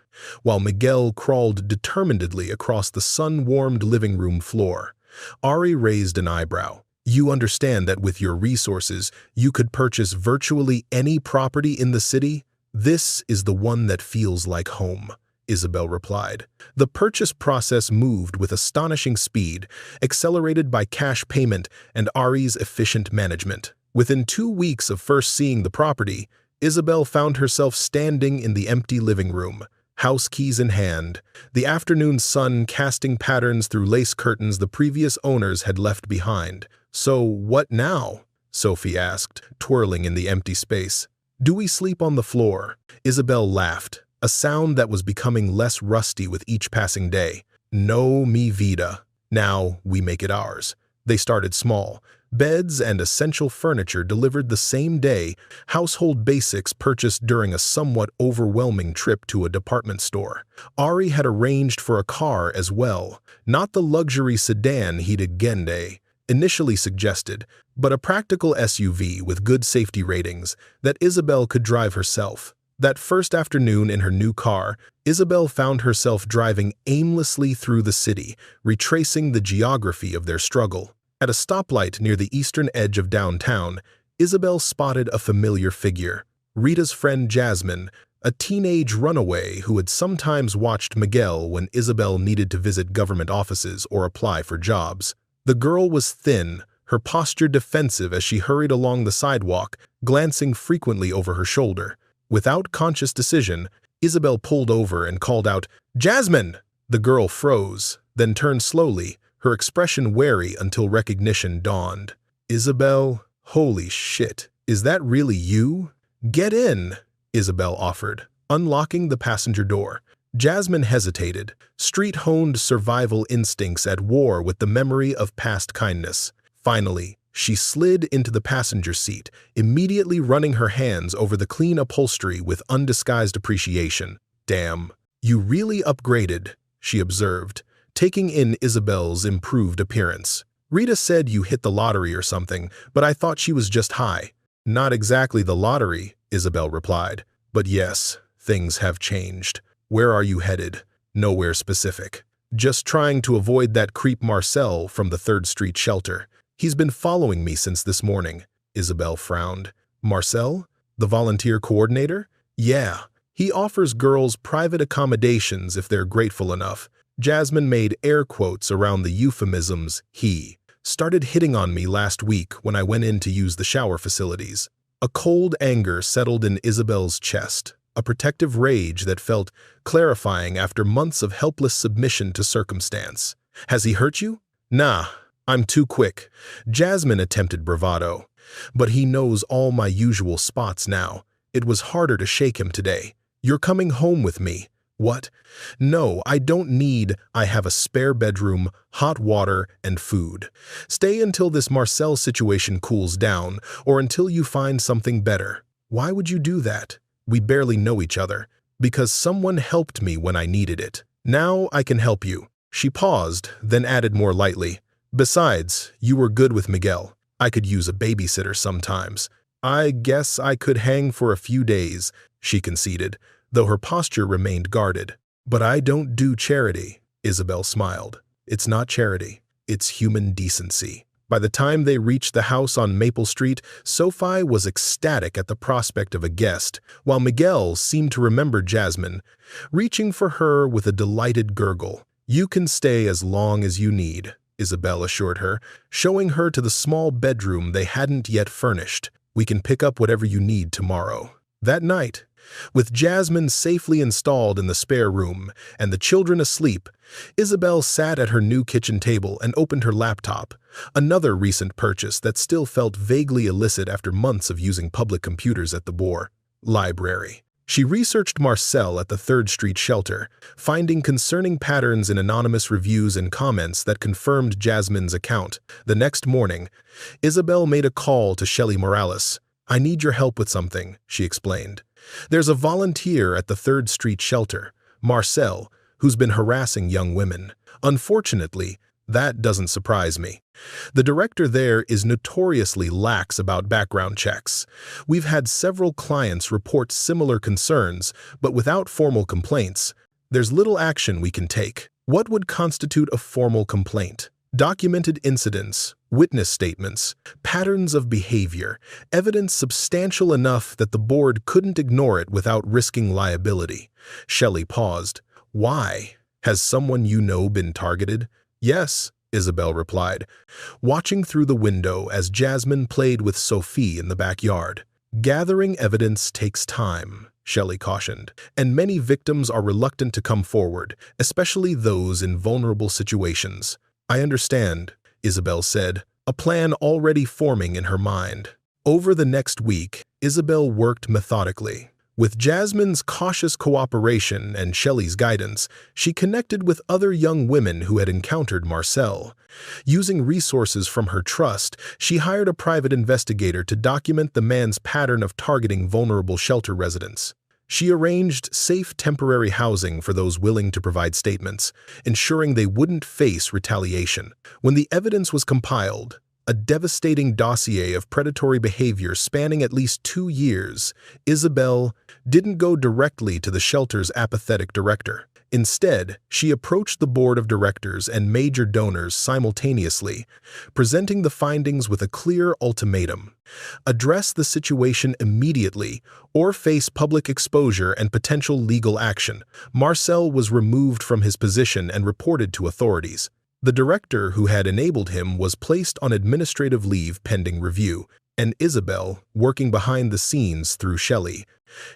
while Miguel crawled determinedly across the sun-warmed living room floor. Ari raised an eyebrow. "You understand that with your resources, you could purchase virtually any property in the city? This is the one that feels like home," Isabel replied. The purchase process moved with astonishing speed, accelerated by cash payment and Ari's efficient management. Within 2 weeks of first seeing the property, Isabel found herself standing in the empty living room, house keys in hand, the afternoon sun casting patterns through lace curtains the previous owners had left behind. "So what now?" Sophie asked, twirling in the empty space. "Do we sleep on the floor?" Isabel laughed, a sound that was becoming less rusty with each passing day. "No, mi vida. Now we make it ours." They started small. Beds and essential furniture delivered the same day, household basics purchased during a somewhat overwhelming trip to a department store. Ari had arranged for a car as well, not the luxury sedan he'd initially suggested, but a practical SUV with good safety ratings that Isabel could drive herself. That first afternoon in her new car, Isabel found herself driving aimlessly through the city, retracing the geography of their struggle. At a stoplight near the eastern edge of downtown, Isabel spotted a familiar figure, Rita's friend Jasmine, a teenage runaway who had sometimes watched Miguel when Isabel needed to visit government offices or apply for jobs. The girl was thin, her posture defensive as she hurried along the sidewalk, glancing frequently over her shoulder. Without conscious decision, Isabel pulled over and called out, "Jasmine!" The girl froze, then turned slowly, her expression wary until recognition dawned. "Isabel, holy shit, is that really you?" "Get in," Isabel offered, unlocking the passenger door. Jasmine hesitated, street-honed survival instincts at war with the memory of past kindness. Finally, she slid into the passenger seat, immediately running her hands over the clean upholstery with undisguised appreciation. "Damn, you really upgraded," she observed, taking in Isabel's improved appearance. "Rita said you hit the lottery or something, but I thought she was just high." "Not exactly the lottery," Isabel replied. "But yes, things have changed." "Where are you headed?" "Nowhere specific." Just trying to avoid that creep Marcel from the 3rd Street shelter. He's been following me since this morning. Isabel frowned. Marcel? The volunteer coordinator? Yeah. He offers girls private accommodations if they're grateful enough. Jasmine made air quotes around the euphemisms he. Started hitting on me last week when I went in to use the shower facilities. A cold anger settled in Isabel's chest, a protective rage that felt clarifying after months of helpless submission to circumstance. Has he hurt you? Nah, I'm too quick. Jasmine attempted bravado. But he knows all my usual spots now. It was harder to shake him today. You're coming home with me. What? No, I don't need. I have a spare bedroom, hot water, and food. Stay until this Marcel situation cools down, or until you find something better. Why would you do that? We barely know each other. Because someone helped me when I needed it. Now I can help you. She paused, then added more lightly. Besides, you were good with Miguel. I could use a babysitter sometimes. I guess I could hang for a few days, she conceded, though her posture remained guarded. But I don't do charity, Isabel smiled. It's not charity, it's human decency. By the time they reached the house on Maple Street, Sophie was ecstatic at the prospect of a guest, while Miguel seemed to remember Jasmine, reaching for her with a delighted gurgle. You can stay as long as you need, Isabel assured her, showing her to the small bedroom they hadn't yet furnished. We can pick up whatever you need tomorrow. That night, with Jasmine safely installed in the spare room and the children asleep, Isabel sat at her new kitchen table and opened her laptop, another recent purchase that still felt vaguely illicit after months of using public computers at the Boer library. She researched Marcel at the 3rd Street shelter, finding concerning patterns in anonymous reviews and comments that confirmed Jasmine's account. The next morning, Isabel made a call to Shelley Morales. I need your help with something, she explained. There's a volunteer at the 3rd Street shelter, Marcel, who's been harassing young women. Unfortunately, that doesn't surprise me. The director there is notoriously lax about background checks. We've had several clients report similar concerns, but without formal complaints, there's little action we can take. What would constitute a formal complaint? Documented incidents, witness statements, patterns of behavior, evidence substantial enough that the board couldn't ignore it without risking liability. Shelley paused. Why? Has someone you know been targeted? Yes, Isabel replied, watching through the window as Jasmine played with Sophie in the backyard. Gathering evidence takes time, Shelley cautioned, and many victims are reluctant to come forward, especially those in vulnerable situations. I understand, Isabel said, a plan already forming in her mind. Over the next week, Isabel worked methodically. With Jasmine's cautious cooperation and Shelley's guidance, she connected with other young women who had encountered Marcel. Using resources from her trust, she hired a private investigator to document the man's pattern of targeting vulnerable shelter residents. She arranged safe temporary housing for those willing to provide statements, ensuring they wouldn't face retaliation. When the evidence was compiled, a devastating dossier of predatory behavior spanning at least 2 years, Isabel didn't go directly to the shelter's apathetic director. Instead, she approached the board of directors and major donors simultaneously, presenting the findings with a clear ultimatum. Address the situation immediately or face public exposure and potential legal action. Marcel was removed from his position and reported to authorities. The director who had enabled him was placed on administrative leave pending review, and Isabel, working behind the scenes through Shelley,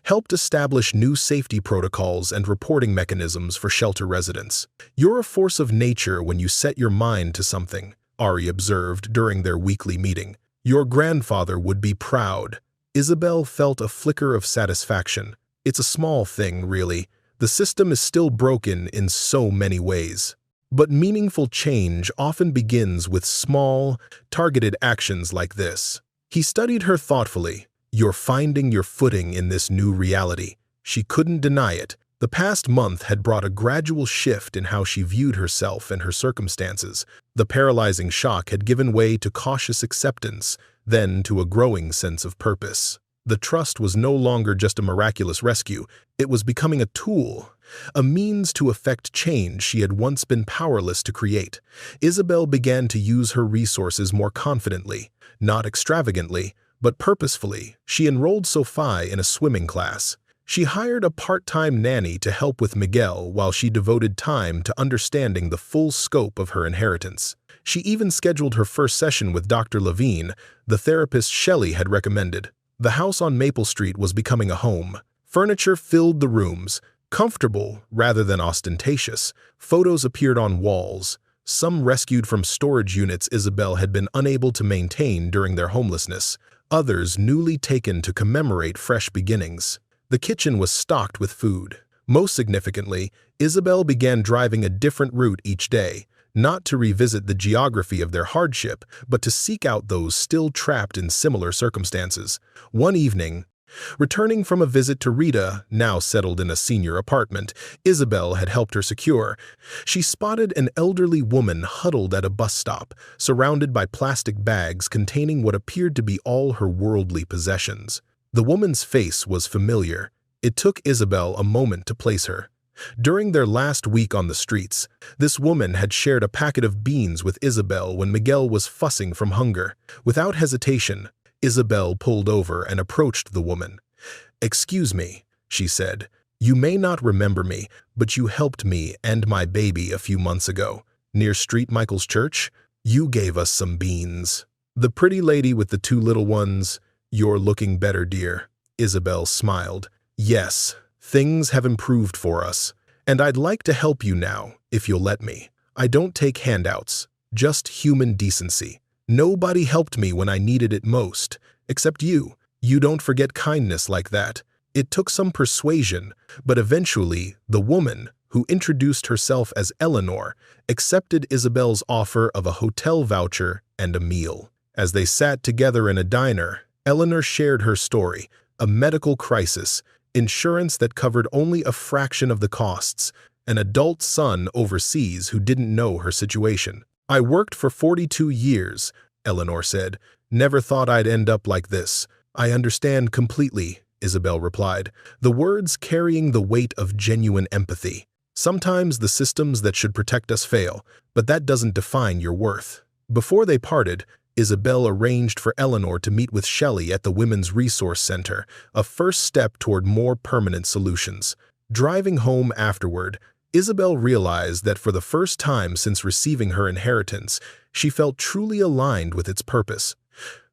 helped establish new safety protocols and reporting mechanisms for shelter residents. You're a force of nature when you set your mind to something, Ari observed during their weekly meeting. Your grandfather would be proud. Isabel felt a flicker of satisfaction. It's a small thing, really. The system is still broken in so many ways. But meaningful change often begins with small, targeted actions like this. He studied her thoughtfully. You're finding your footing in this new reality. She couldn't deny it. The past month had brought a gradual shift in how she viewed herself and her circumstances. The paralyzing shock had given way to cautious acceptance, then to a growing sense of purpose. The trust was no longer just a miraculous rescue. It was becoming a tool, a means to effect change she had once been powerless to create. Isabel began to use her resources more confidently, not extravagantly, but purposefully. She enrolled Sophie in a swimming class. She hired a part-time nanny to help with Miguel while she devoted time to understanding the full scope of her inheritance. She even scheduled her first session with Dr. Levine, the therapist Shelley had recommended. The house on Maple Street was becoming a home. Furniture filled the rooms, comfortable rather than ostentatious. Photos appeared on walls, some rescued from storage units Isabel had been unable to maintain during their homelessness, others newly taken to commemorate fresh beginnings. The kitchen was stocked with food. Most significantly, Isabel began driving a different route each day, not to revisit the geography of their hardship, but to seek out those still trapped in similar circumstances. One evening, returning from a visit to Rita, now settled in a senior apartment Isabel had helped her secure, she spotted an elderly woman huddled at a bus stop, surrounded by plastic bags containing what appeared to be all her worldly possessions. The woman's face was familiar. It took Isabel a moment to place her. During their last week on the streets, this woman had shared a packet of beans with Isabel when Miguel was fussing from hunger. Without hesitation, Isabel pulled over and approached the woman. "Excuse me," she said. "You may not remember me, but you helped me and my baby a few months ago. Near St. Michael's Church, you gave us some beans." The pretty lady with the two little ones, "You're looking better, dear." Isabel smiled. "Yes, things have improved for us, and I'd like to help you now, if you'll let me. I don't take handouts, just human decency. Nobody helped me when I needed it most, except you. You don't forget kindness like that." It took some persuasion, but eventually the woman, who introduced herself as Eleanor, accepted Isabel's offer of a hotel voucher and a meal. As they sat together in a diner, Eleanor shared her story: a medical crisis, insurance that covered only a fraction of the costs, an adult son overseas who didn't know her situation. "I worked for 42 years, Eleanor said. "Never thought I'd end up like this." "I understand completely," Isabel replied, the words carrying the weight of genuine empathy. "Sometimes the systems that should protect us fail, but that doesn't define your worth." Before they parted, Isabel arranged for Eleanor to meet with Shelley at the Women's Resource Center, a first step toward more permanent solutions. Driving home afterward, Isabel realized that for the first time since receiving her inheritance, she felt truly aligned with its purpose.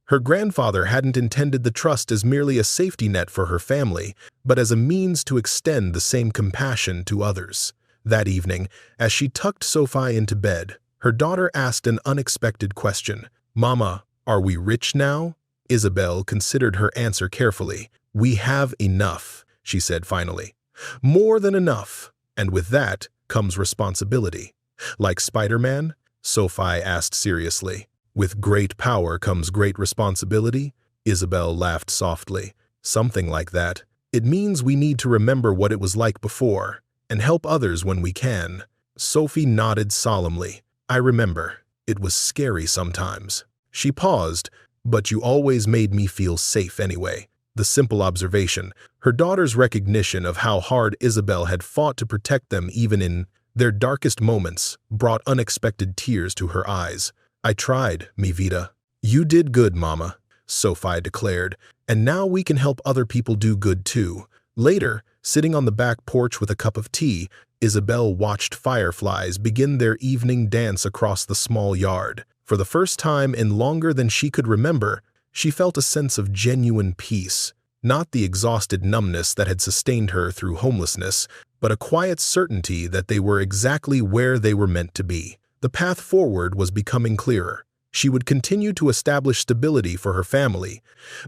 Her grandfather hadn't intended the trust as merely a safety net for her family, but as a means to extend the same compassion to others. That evening, as she tucked Sophie into bed, her daughter asked an unexpected question. "Mama, are we rich now?" Isabel considered her answer carefully. "We have enough," she said finally. "More than enough, and with that comes responsibility." "Like Spider-Man?" Sophie asked seriously. "With great power comes great responsibility?" Isabel laughed softly. "Something like that. It means we need to remember what it was like before, and help others when we can." Sophie nodded solemnly. "I remember. It was scary sometimes." She paused. "But you always made me feel safe anyway." The simple observation, her daughter's recognition of how hard Isabel had fought to protect them even in their darkest moments, brought unexpected tears to her eyes. "I tried, mi vida." "You did good, Mama," Sophie declared, "and now we can help other people do good too." Later, sitting on the back porch with a cup of tea, Isabel watched fireflies begin their evening dance across the small yard. For the first time in longer than she could remember, she felt a sense of genuine peace, not the exhausted numbness that had sustained her through homelessness, but a quiet certainty that they were exactly where they were meant to be. The path forward was becoming clearer. She would continue to establish stability for her family,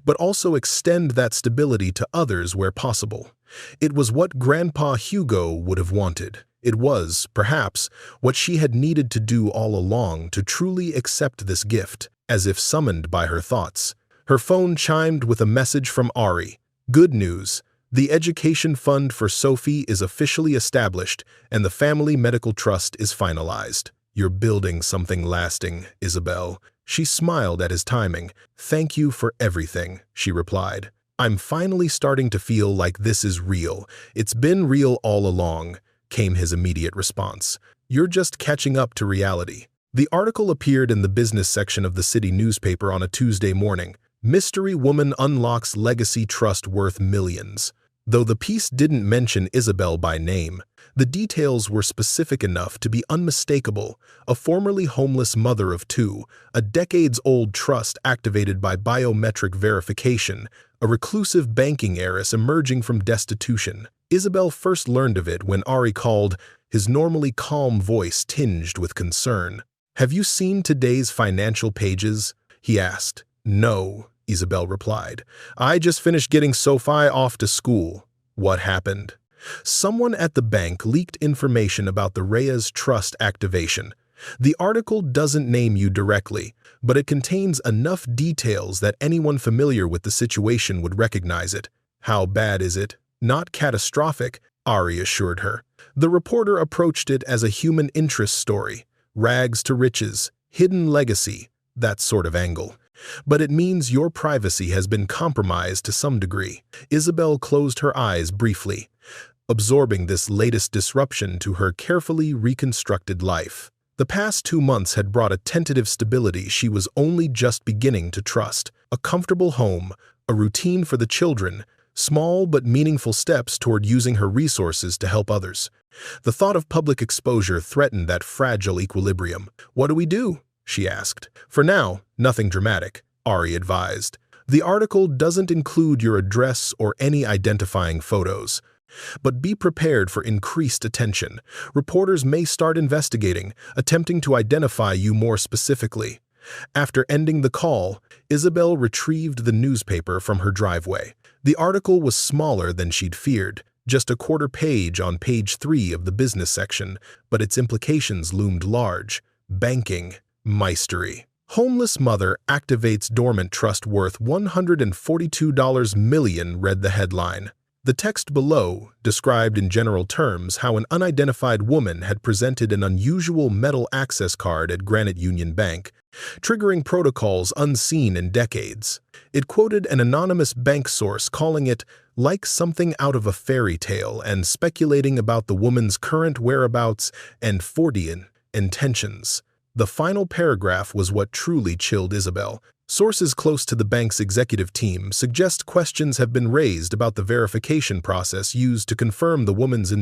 but also extend that stability to others where possible. It was what Grandpa Hugo would have wanted. It was, perhaps, what she had needed to do all along to truly accept this gift, as if summoned by her thoughts. Her phone chimed with a message from Ari. "Good news. The education fund for Sophie is officially established, and the Family Medical Trust is finalized." "You're building something lasting, Isabel." She smiled at his timing. "Thank you for everything," she replied. I'm finally starting to feel like this is real. It's been real all along, came his immediate response. You're just catching up to reality. The article appeared in the business section of the city newspaper on a Tuesday morning. Mystery woman unlocks legacy trust worth millions. Though the piece didn't mention Isabel by name, the details were specific enough to be unmistakable. A formerly homeless mother of two, a decades-old trust activated by biometric verification, a reclusive banking heiress emerging from destitution. Isabel first learned of it when Ari called, his normally calm voice tinged with concern. "Have you seen today's financial pages?" he asked. "No," Isabel replied. "I just finished getting Sophie off to school." "What happened?" "Someone at the bank leaked information about the Reyes Trust activation. The article doesn't name you directly, but it contains enough details that anyone familiar with the situation would recognize it." "How bad is it?" "Not catastrophic," Ari assured her. The reporter approached it as a human interest story. Rags to riches, hidden legacy, that sort of angle. "But it means your privacy has been compromised to some degree." Isabel closed her eyes briefly, absorbing this latest disruption to her carefully reconstructed life. The past 2 months had brought a tentative stability she was only just beginning to trust. A comfortable home, a routine for the children, small but meaningful steps toward using her resources to help others. The thought of public exposure threatened that fragile equilibrium. "What do we do?" she asked. "For now, nothing dramatic," Ari advised. "The article doesn't include your address or any identifying photos. But be prepared for increased attention. Reporters may start investigating, attempting to identify you more specifically." After ending the call, Isabel retrieved the newspaper from her driveway. The article was smaller than she'd feared, just a quarter page on page 3 of the business section, but its implications loomed large. Banking, mystery. Homeless mother activates dormant trust worth $142 million, read the headline. The text below described in general terms how an unidentified woman had presented an unusual metal access card at Granite Union Bank, triggering protocols unseen in decades. It quoted an anonymous bank source calling it like something out of a fairy tale and speculating about the woman's current whereabouts and Fordian intentions. The final paragraph was what truly chilled Isabel. Sources close to the bank's executive team suggest questions have been raised about the verification process used to confirm the woman's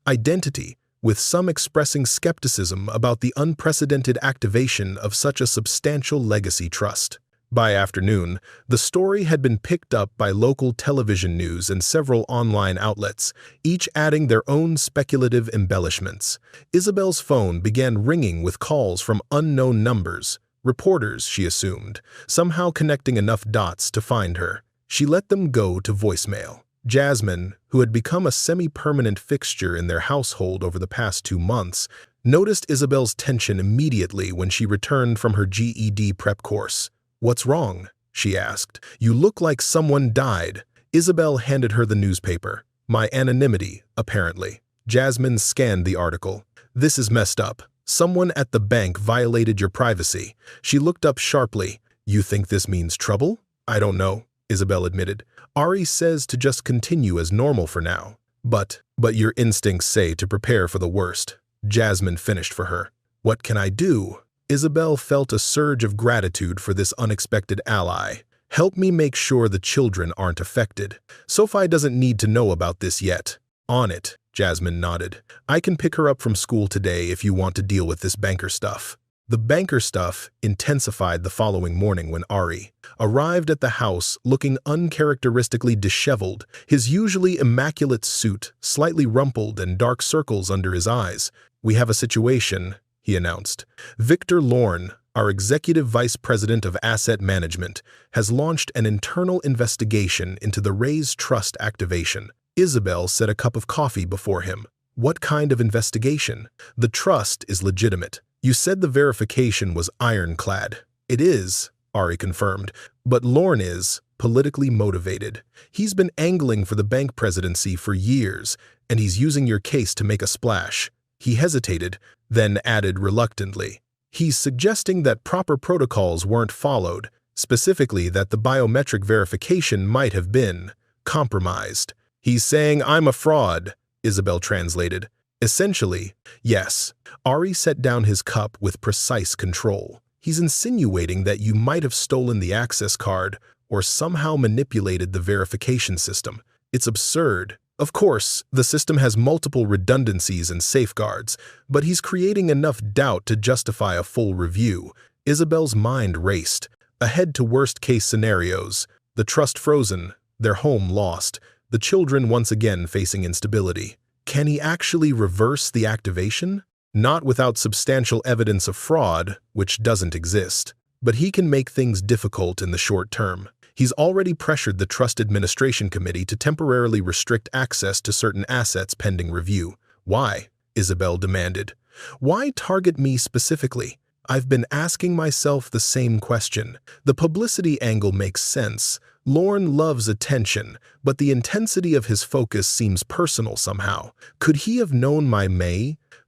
identity, with some expressing skepticism about the unprecedented activation of such a substantial legacy trust. By afternoon, the story had been picked up by local television news and several online outlets, each adding their own speculative embellishments. Isabel's phone began ringing with calls from unknown numbers. Reporters, she assumed, somehow connecting enough dots to find her. She let them go to voicemail. Jasmine, who had become a semi-permanent fixture in their household over the past 2 months, noticed Isabel's tension immediately when she returned from her GED prep course. "What's wrong?" she asked. "You look like someone died." Isabel handed her the newspaper. "My anonymity, apparently." Jasmine scanned the article. "This is messed up. Someone at the bank violated your privacy." She looked up sharply. "You think this means trouble?" "I don't know," Isabel admitted. "Ari says to just continue as normal for now." But your instincts say to prepare for the worst." Jasmine finished for her. "What can I do?" Isabel felt a surge of gratitude for this unexpected ally. "Help me make sure the children aren't affected. Sophie doesn't need to know about this yet." "On it," Jasmine nodded. "I can pick her up from school today if you want to deal with this banker stuff." The banker stuff intensified the following morning when Ari arrived at the house looking uncharacteristically disheveled, his usually immaculate suit slightly rumpled and dark circles under his eyes. "We have a situation," he announced. "Victor Lorne, our executive vice president of asset management, has launched an internal investigation into the Reyes Trust activation." Isabel set a cup of coffee before him. "What kind of investigation?" "The trust is legitimate. You said the verification was ironclad." "It is," Ari confirmed, "but Lorne is politically motivated. He's been angling for the bank presidency for years, and he's using your case to make a splash." He hesitated, then added reluctantly, "He's suggesting that proper protocols weren't followed, specifically that the biometric verification might have been compromised. "He's saying I'm a fraud," Isabel translated. "Essentially, yes." Ari set down his cup with precise control. "He's insinuating that you might have stolen the access card or somehow manipulated the verification system. It's absurd. Of course, the system has multiple redundancies and safeguards, but he's creating enough doubt to justify a full review." Isabel's mind raced, ahead to worst-case scenarios: the trust frozen, their home lost, the children once again facing instability. Can he actually reverse the activation? Not without substantial evidence of fraud, which doesn't exist. But he can make things difficult in the short term. He's already pressured the Trust Administration Committee to temporarily restrict access to certain assets pending review. "Why?" Isabel demanded. "Why target me specifically? I've been asking myself the same question. The publicity angle makes sense. Lorne loves attention, but the intensity of his focus seems personal somehow. Could he have known my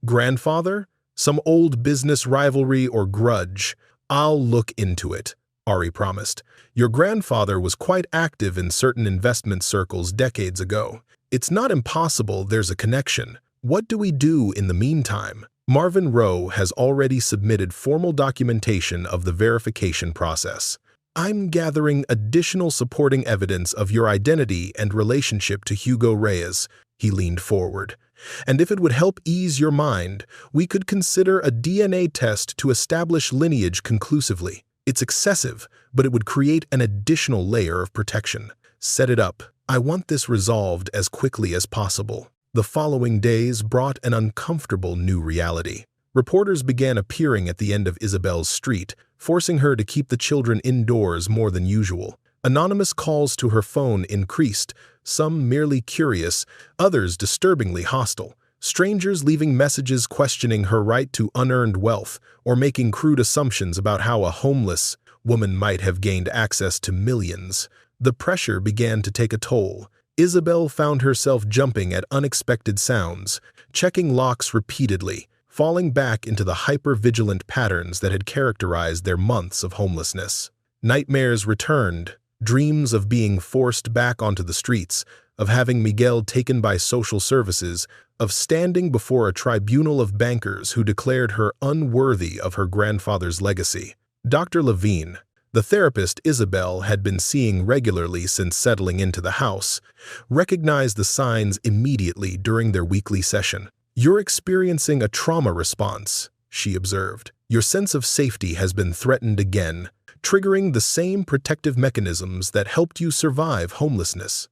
grandfather? Some old business rivalry or grudge? I'll look into it," Ari promised. "Your grandfather was quite active in certain investment circles decades ago. It's not impossible there's a connection. What do we do in the meantime?" Marvin Rowe has already submitted formal documentation of the verification process. "I'm gathering additional supporting evidence of your identity and relationship to Hugo Reyes," he leaned forward. "And if it would help ease your mind, we could consider a DNA test to establish lineage conclusively. It's excessive, but it would create an additional layer of protection. Set it up. I want this resolved as quickly as possible." The following days brought an uncomfortable new reality. Reporters began appearing at the end of Isabel's street, forcing her to keep the children indoors more than usual. Anonymous calls to her phone increased, some merely curious, others disturbingly hostile. Strangers leaving messages questioning her right to unearned wealth or making crude assumptions about how a homeless woman might have gained access to millions. The pressure began to take a toll. Isabel found herself jumping at unexpected sounds, checking locks repeatedly, falling back into the hyper-vigilant patterns that had characterized their months of homelessness. Nightmares returned, dreams of being forced back onto the streets, of having Miguel taken by social services, of standing before a tribunal of bankers who declared her unworthy of her grandfather's legacy. Dr. Levine, the therapist Isabel had been seeing regularly since settling into the house, recognized the signs immediately during their weekly session. "You're experiencing a trauma response," she observed. "Your sense of safety has been threatened again, triggering the same protective mechanisms that helped you survive homelessness."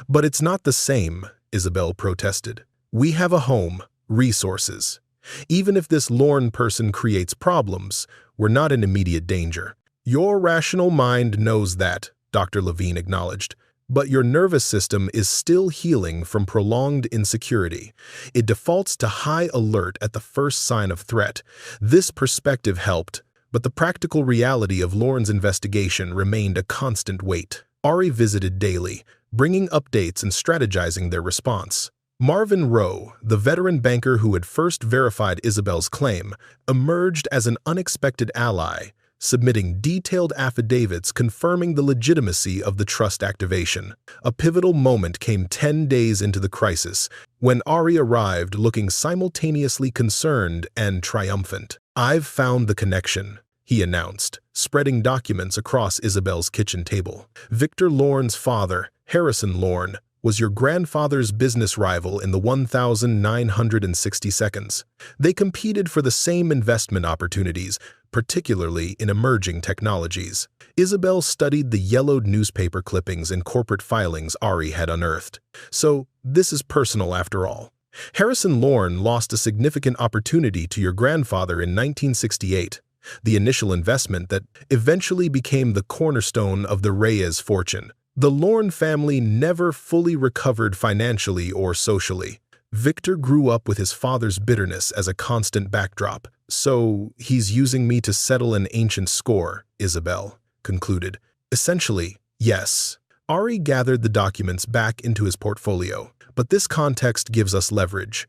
"But it's not the same," Isabel protested. "We have a home, resources. Even if this Lorne person creates problems, we're not in immediate danger." "Your rational mind knows that," Dr. Levine acknowledged, "but your nervous system is still healing from prolonged insecurity. It defaults to high alert at the first sign of threat. This perspective helped, but the practical reality of Lorne's investigation remained a constant weight." Ari visited daily, bringing updates and strategizing their response. Marvin Rowe, the veteran banker who had first verified Isabel's claim, emerged as an unexpected ally, submitting detailed affidavits confirming the legitimacy of the trust activation. A pivotal moment came 10 days into the crisis, when Ari arrived looking simultaneously concerned and triumphant. "I've found the connection," he announced, spreading documents across Isabel's kitchen table. "Victor Lorne's father, Harrison Lorne, was your grandfather's business rival in the 1960 seconds. They competed for the same investment opportunities, particularly in emerging technologies." Isabel studied the yellowed newspaper clippings and corporate filings Ari had unearthed. "So, this is personal after all. Harrison Lorne lost a significant opportunity to your grandfather in 1968, the initial investment that eventually became the cornerstone of the Reyes fortune. The Lorne family never fully recovered financially or socially. Victor grew up with his father's bitterness as a constant backdrop. So he's using me to settle an ancient score," Isabel concluded. "Essentially, yes." Ari gathered the documents back into his portfolio, but this context gives us leverage.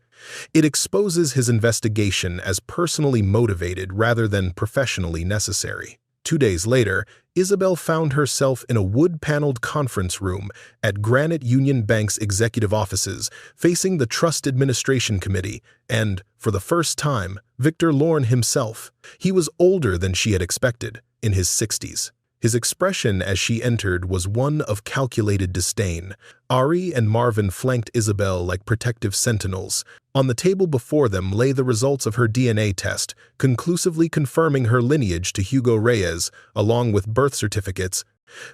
It exposes his investigation as personally motivated rather than professionally necessary. 2 days later, Isabel found herself in a wood-paneled conference room at Granite Union Bank's executive offices, facing the Trust Administration Committee and, for the first time, Victor Lorne himself. He was older than she had expected, in his 60s. His expression as she entered was one of calculated disdain. Ari and Marvin flanked Isabel like protective sentinels. On the table before them lay the results of her DNA test, conclusively confirming her lineage to Hugo Reyes, along with birth certificates,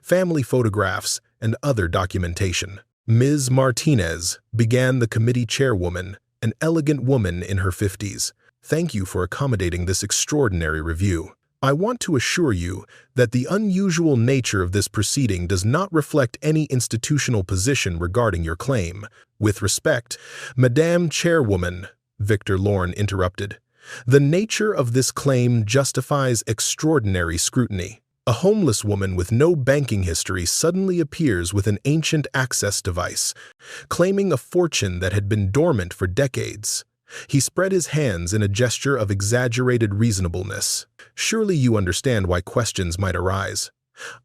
family photographs, and other documentation. Ms. Martinez began the committee chairwoman, an elegant woman in her 50s. "Thank you for accommodating this extraordinary review. I want to assure you that the unusual nature of this proceeding does not reflect any institutional position regarding your claim. With respect, Madame Chairwoman," Victor Lorne interrupted, "the nature of this claim justifies extraordinary scrutiny. A homeless woman with no banking history suddenly appears with an ancient access device, claiming a fortune that had been dormant for decades." He spread his hands in a gesture of exaggerated reasonableness. "Surely you understand why questions might arise."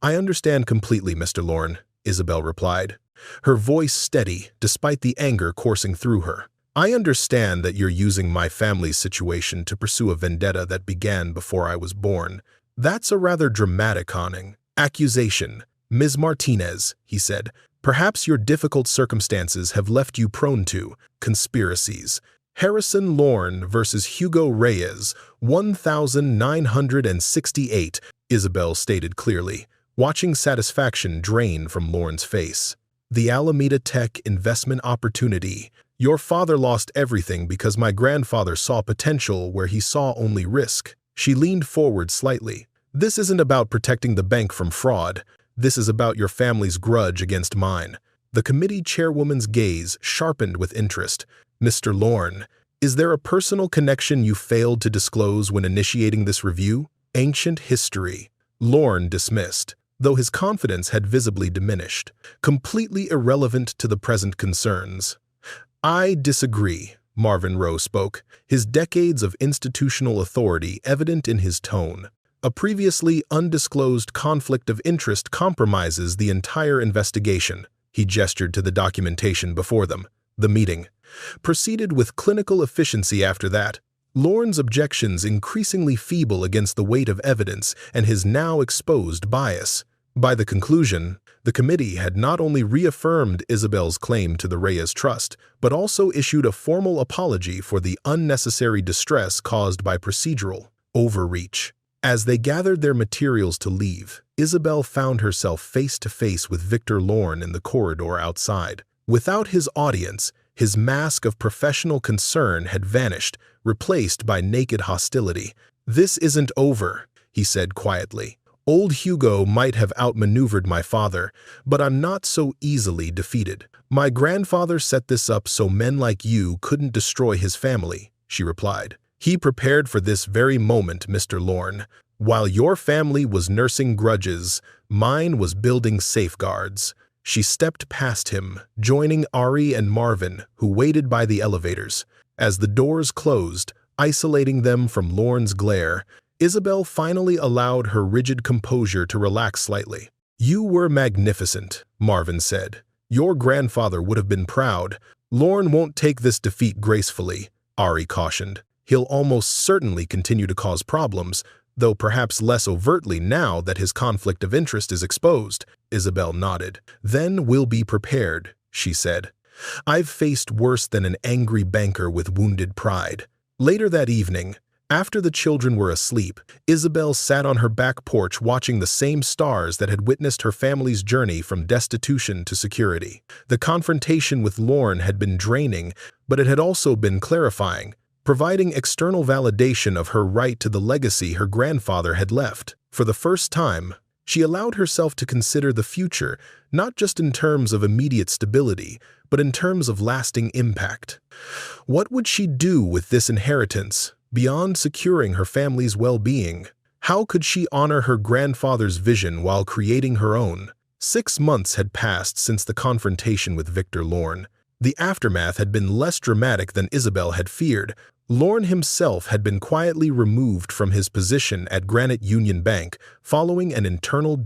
"I understand completely, Mr. Lorne," Isabel replied, her voice steady despite the anger coursing through her. "I understand that you're using my family's situation to pursue a vendetta that began before I was born. That's a rather dramatic accusation, Ms. Martinez," he said. "Perhaps your difficult circumstances have left you prone to conspiracies." Harrison Lorne versus Hugo Reyes, 1968, Isabel stated clearly, watching satisfaction drain from Lorne's face. "The Alameda Tech investment opportunity. Your father lost everything because my grandfather saw potential where he saw only risk." She leaned forward slightly. "This isn't about protecting the bank from fraud. This is about your family's grudge against mine." The committee chairwoman's gaze sharpened with interest. "Mr. Lorne, is there a personal connection you failed to disclose when initiating this review?" "Ancient history," Lorne dismissed, though his confidence had visibly diminished. "Completely irrelevant to the present concerns." "I disagree," Marvin Rowe spoke, his decades of institutional authority evident in his tone. "A previously undisclosed conflict of interest compromises the entire investigation." He gestured to the documentation before them. The meeting proceeded with clinical efficiency after that, Lorne's objections increasingly feeble against the weight of evidence and his now exposed bias. By the conclusion, the committee had not only reaffirmed Isabel's claim to the Reyes Trust, but also issued a formal apology for the unnecessary distress caused by procedural overreach. As they gathered their materials to leave, Isabel found herself face to face with Victor Lorne in the corridor outside. Without his audience, his mask of professional concern had vanished, replaced by naked hostility. "This isn't over," he said quietly. "Old Hugo might have outmaneuvered my father, but I'm not so easily defeated. My grandfather set this up so men like you couldn't destroy his family," she replied. "He prepared for this very moment, Mr. Lorne. While your family was nursing grudges, mine was building safeguards." She stepped past him, joining Ari and Marvin, who waited by the elevators. As the doors closed, isolating them from Lorne's glare, Isabel finally allowed her rigid composure to relax slightly. "You were magnificent," Marvin said. "Your grandfather would have been proud." "Lorne won't take this defeat gracefully," Ari cautioned. "He'll almost certainly continue to cause problems, though perhaps less overtly now that his conflict of interest is exposed." Isabel nodded. "Then we'll be prepared," she said. "I've faced worse than an angry banker with wounded pride." Later that evening, after the children were asleep, Isabel sat on her back porch watching the same stars that had witnessed her family's journey from destitution to security. The confrontation with Lorne had been draining, but it had also been clarifying, providing external validation of her right to the legacy her grandfather had left. For the first time, she allowed herself to consider the future, not just in terms of immediate stability, but in terms of lasting impact. What would she do with this inheritance, beyond securing her family's well-being? How could she honor her grandfather's vision while creating her own? 6 months had passed since the confrontation with Victor Lorne. The aftermath had been less dramatic than Isabel had feared. Lorne himself had been quietly removed from his position at Granite Union Bank following an internal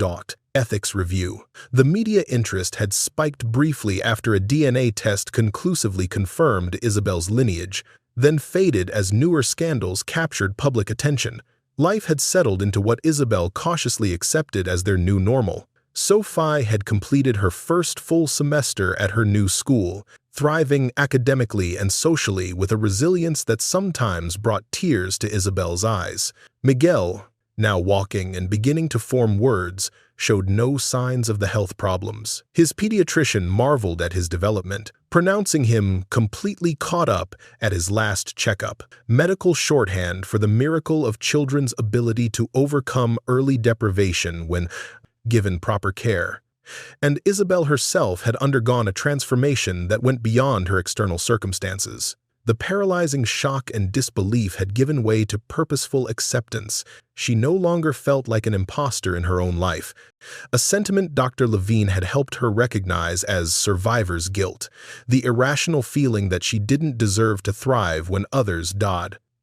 ethics review. The media interest had spiked briefly after a DNA test conclusively confirmed Isabel's lineage, then faded as newer scandals captured public attention. Life had settled into what Isabel cautiously accepted as their new normal. Sophie had completed her first full semester at her new school, thriving academically and socially with a resilience that sometimes brought tears to Isabel's eyes. Miguel, now walking and beginning to form words, showed no signs of the health problems. His pediatrician marveled at his development, pronouncing him completely caught up at his last checkup, medical shorthand for the miracle of children's ability to overcome early deprivation when given proper care. And Isabel herself had undergone a transformation that went beyond her external circumstances. The paralyzing shock and disbelief had given way to purposeful acceptance. She no longer felt like an imposter in her own life, a sentiment Dr. Levine had helped her recognize as survivor's guilt, the irrational feeling that she didn't deserve to thrive when others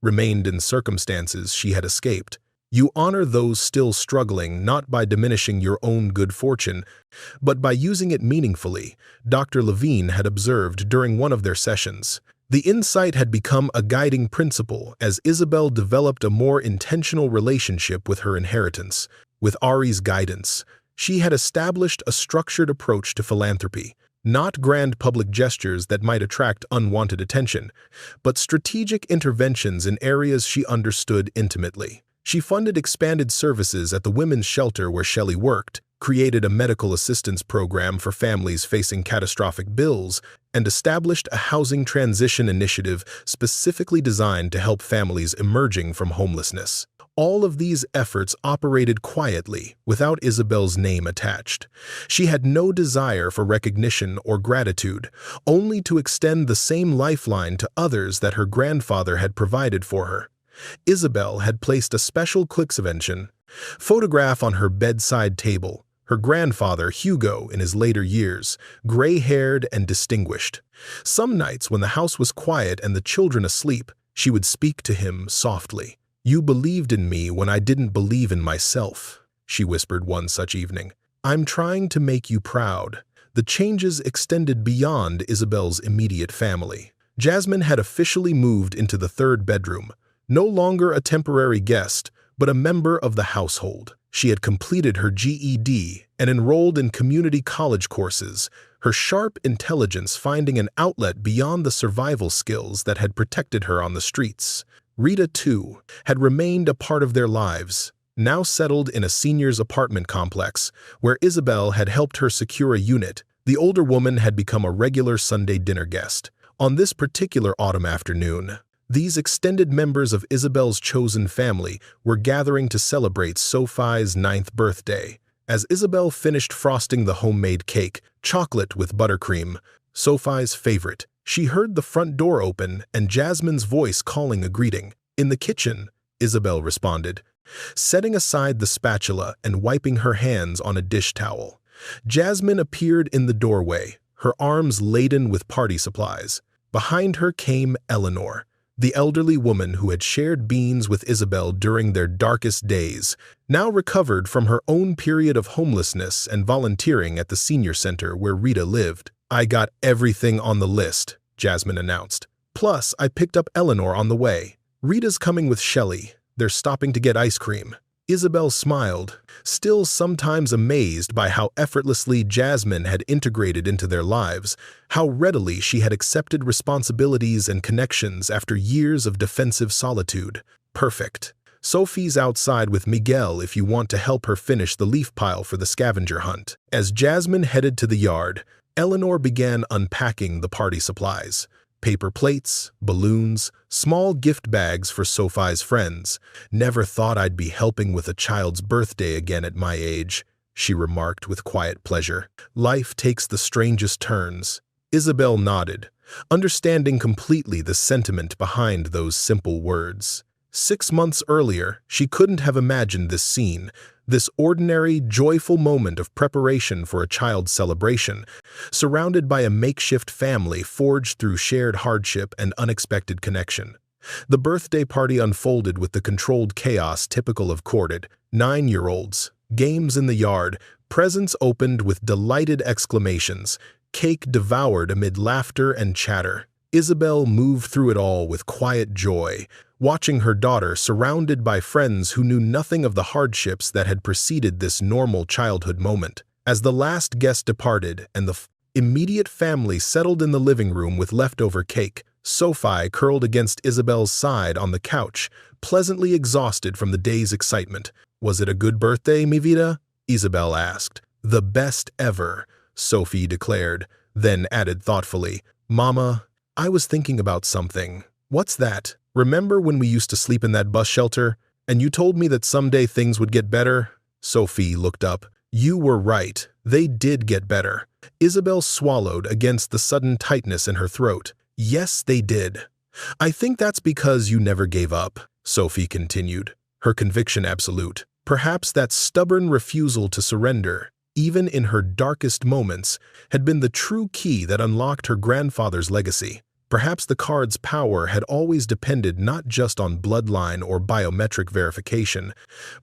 remained in circumstances she had escaped. You honor those still struggling not by diminishing your own good fortune, but by using it meaningfully, Dr. Levine had observed during one of their sessions. The insight had become a guiding principle as Isabel developed a more intentional relationship with her inheritance. With Ari's guidance, she had established a structured approach to philanthropy, not grand public gestures that might attract unwanted attention, but strategic interventions in areas she understood intimately. She funded expanded services at the women's shelter where Shelley worked, created a medical assistance program for families facing catastrophic bills, and established a housing transition initiative specifically designed to help families emerging from homelessness. All of these efforts operated quietly, without Isabel's name attached. She had no desire for recognition or gratitude, only to extend the same lifeline to others that her grandfather had provided for her. Isabel had placed a special Klicksvention photograph on her bedside table, her grandfather Hugo in his later years, gray-haired and distinguished. Some nights when the house was quiet and the children asleep, she would speak to him softly. "You believed in me when I didn't believe in myself," she whispered one such evening. "I'm trying to make you proud." The changes extended beyond Isabel's immediate family. Jasmine had officially moved into the third bedroom, no longer a temporary guest, but a member of the household. She had completed her GED and enrolled in community college courses, her sharp intelligence finding an outlet beyond the survival skills that had protected her on the streets. Rita, too, had remained a part of their lives, now settled in a seniors' apartment complex, where Isabel had helped her secure a unit. The older woman had become a regular Sunday dinner guest. On this particular autumn afternoon, these extended members of Isabel's chosen family were gathering to celebrate Sophie's 9th birthday. As Isabel finished frosting the homemade cake, chocolate with buttercream, Sophie's favorite, she heard the front door open and Jasmine's voice calling a greeting. "In the kitchen," Isabel responded, setting aside the spatula and wiping her hands on a dish towel. Jasmine appeared in the doorway, her arms laden with party supplies. Behind her came Eleanor, the elderly woman who had shared beans with Isabel during their darkest days, now recovered from her own period of homelessness and volunteering at the senior center where Rita lived. "I got everything on the list," Jasmine announced. "Plus, I picked up Eleanor on the way. Rita's coming with Shelley. They're stopping to get ice cream." Isabel smiled, still sometimes amazed by how effortlessly Jasmine had integrated into their lives, how readily she had accepted responsibilities and connections after years of defensive solitude. "Perfect. Sophie's outside with Miguel if you want to help her finish the leaf pile for the scavenger hunt." As Jasmine headed to the yard, Eleanor began unpacking the party supplies. Paper plates, balloons, small gift bags for Sophie's friends. "Never thought I'd be helping with a child's birthday again at my age," she remarked with quiet pleasure. "Life takes the strangest turns." Isabel nodded, understanding completely the sentiment behind those simple words. 6 months earlier, she couldn't have imagined this scene, this ordinary, joyful moment of preparation for a child's celebration, surrounded by a makeshift family forged through shared hardship and unexpected connection. The birthday party unfolded with the controlled chaos typical of courted 9-year-olds, games in the yard, presents opened with delighted exclamations, cake devoured amid laughter and chatter. Isabel moved through it all with quiet joy, watching her daughter surrounded by friends who knew nothing of the hardships that had preceded this normal childhood moment. As the last guest departed and the immediate family settled in the living room with leftover cake, Sophie curled against Isabel's side on the couch, pleasantly exhausted from the day's excitement. "Was it a good birthday, mi vida?" Isabel asked. "The best ever," Sophie declared, then added thoughtfully, "Mama, I was thinking about something." "What's that? Remember when we used to sleep in that bus shelter, and you told me that someday things would get better?" Sophie looked up. "You were right. They did get better." Isabel swallowed against the sudden tightness in her throat. "Yes, they did. I think that's because you never gave up," Sophie continued, her conviction absolute. Perhaps that stubborn refusal to surrender, even in her darkest moments, had been the true key that unlocked her grandfather's legacy. Perhaps the card's power had always depended not just on bloodline or biometric verification,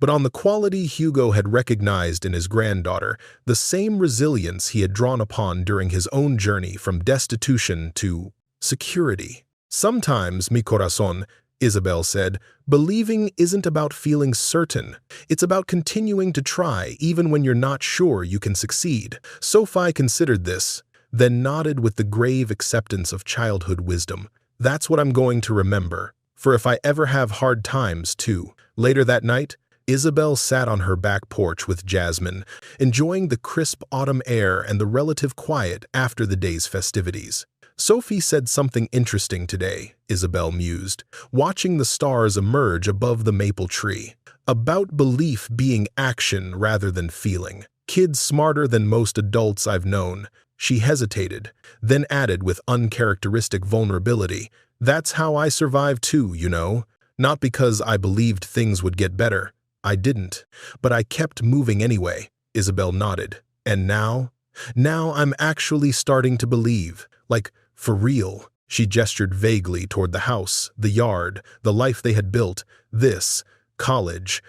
but on the quality Hugo had recognized in his granddaughter, the same resilience he had drawn upon during his own journey from destitution to security. "Sometimes, mi corazón," Isabel said, "believing isn't about feeling certain. It's about continuing to try even when you're not sure you can succeed." Sophie considered this, then nodded with the grave acceptance of childhood wisdom. "That's what I'm going to remember, for if I ever have hard times, too." Later that night, Isabel sat on her back porch with Jasmine, enjoying the crisp autumn air and the relative quiet after the day's festivities. "Sophie said something interesting today," Isabel mused, watching the stars emerge above the maple tree. "About belief being action rather than feeling. Kids smarter than most adults I've known." She hesitated, then added with uncharacteristic vulnerability, "That's how I survived too, you know. Not because I believed things would get better. I didn't. But I kept moving anyway." Isabel nodded. "And now? Now I'm actually starting to believe. Like, for real." She gestured vaguely toward the house, the yard, the life they had built, this, college.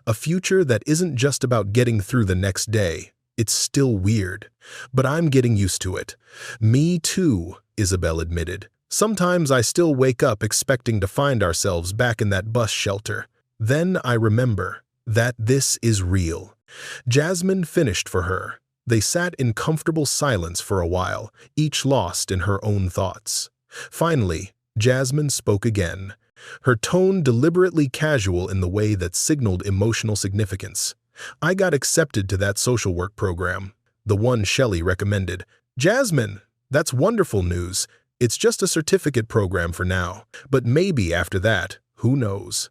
"A future that isn't just about getting through the next day. It's still weird, but I'm getting used to it." "Me too," Isabel admitted. "Sometimes I still wake up expecting to find ourselves back in that bus shelter. Then I remember that this is real." Jasmine finished for her. They sat in comfortable silence for a while, each lost in her own thoughts. Finally, Jasmine spoke again, her tone deliberately casual in the way that signaled emotional significance. "I got accepted to that social work program, the one Shelley recommended." "Jasmine, that's wonderful news. It's just a certificate program for now, but maybe after that, who knows?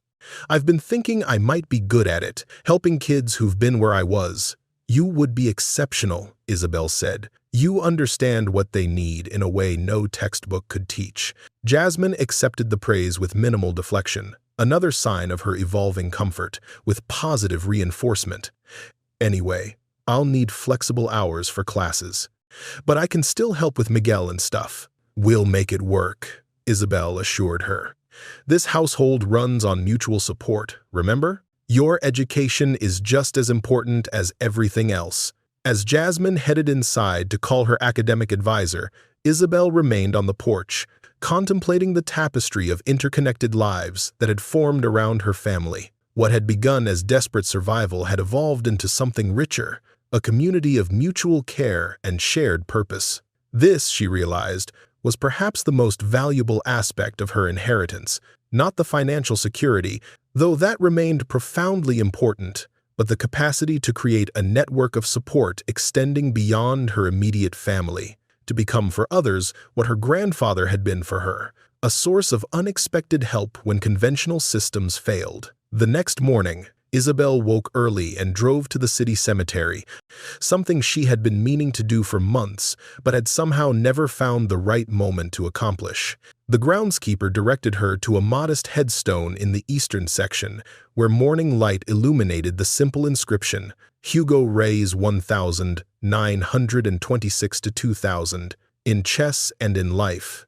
I've been thinking I might be good at it, helping kids who've been where I was." "You would be exceptional," Isabel said. "You understand what they need in a way no textbook could teach." Jasmine accepted the praise with minimal deflection, another sign of her evolving comfort, with positive reinforcement. "Anyway, I'll need flexible hours for classes. But I can still help with Miguel and stuff." "We'll make it work," Isabel assured her. "This household runs on mutual support, remember? Your education is just as important as everything else." As Jasmine headed inside to call her academic advisor, Isabel remained on the porch, contemplating the tapestry of interconnected lives that had formed around her family. What had begun as desperate survival had evolved into something richer, a community of mutual care and shared purpose. This, she realized, was perhaps the most valuable aspect of her inheritance, not the financial security, though that remained profoundly important, but the capacity to create a network of support extending beyond her immediate family, to become for others what her grandfather had been for her, a source of unexpected help when conventional systems failed. The next morning, Isabel woke early and drove to the city cemetery, something she had been meaning to do for months, but had somehow never found the right moment to accomplish. The groundskeeper directed her to a modest headstone in the eastern section, where morning light illuminated the simple inscription, Hugo Reyes 1926 to 2000, in chess and in life.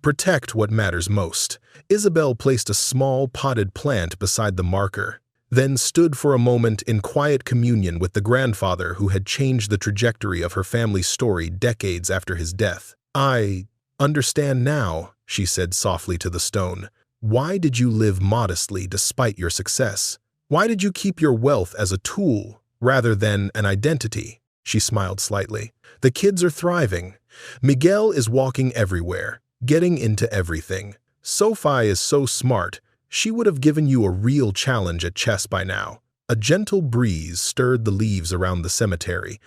Protect what matters most. Isabel placed a small potted plant beside the marker, then stood for a moment in quiet communion with the grandfather who had changed the trajectory of her family's story decades after his death. "I understand now," she said softly to the stone. "Why did you live modestly despite your success? Why did you keep your wealth as a tool rather than an identity?" She smiled slightly. "The kids are thriving. Miguel is walking everywhere, getting into everything. Sophie is so smart, she would have given you a real challenge at chess by now." A gentle breeze stirred the leaves around the cemetery,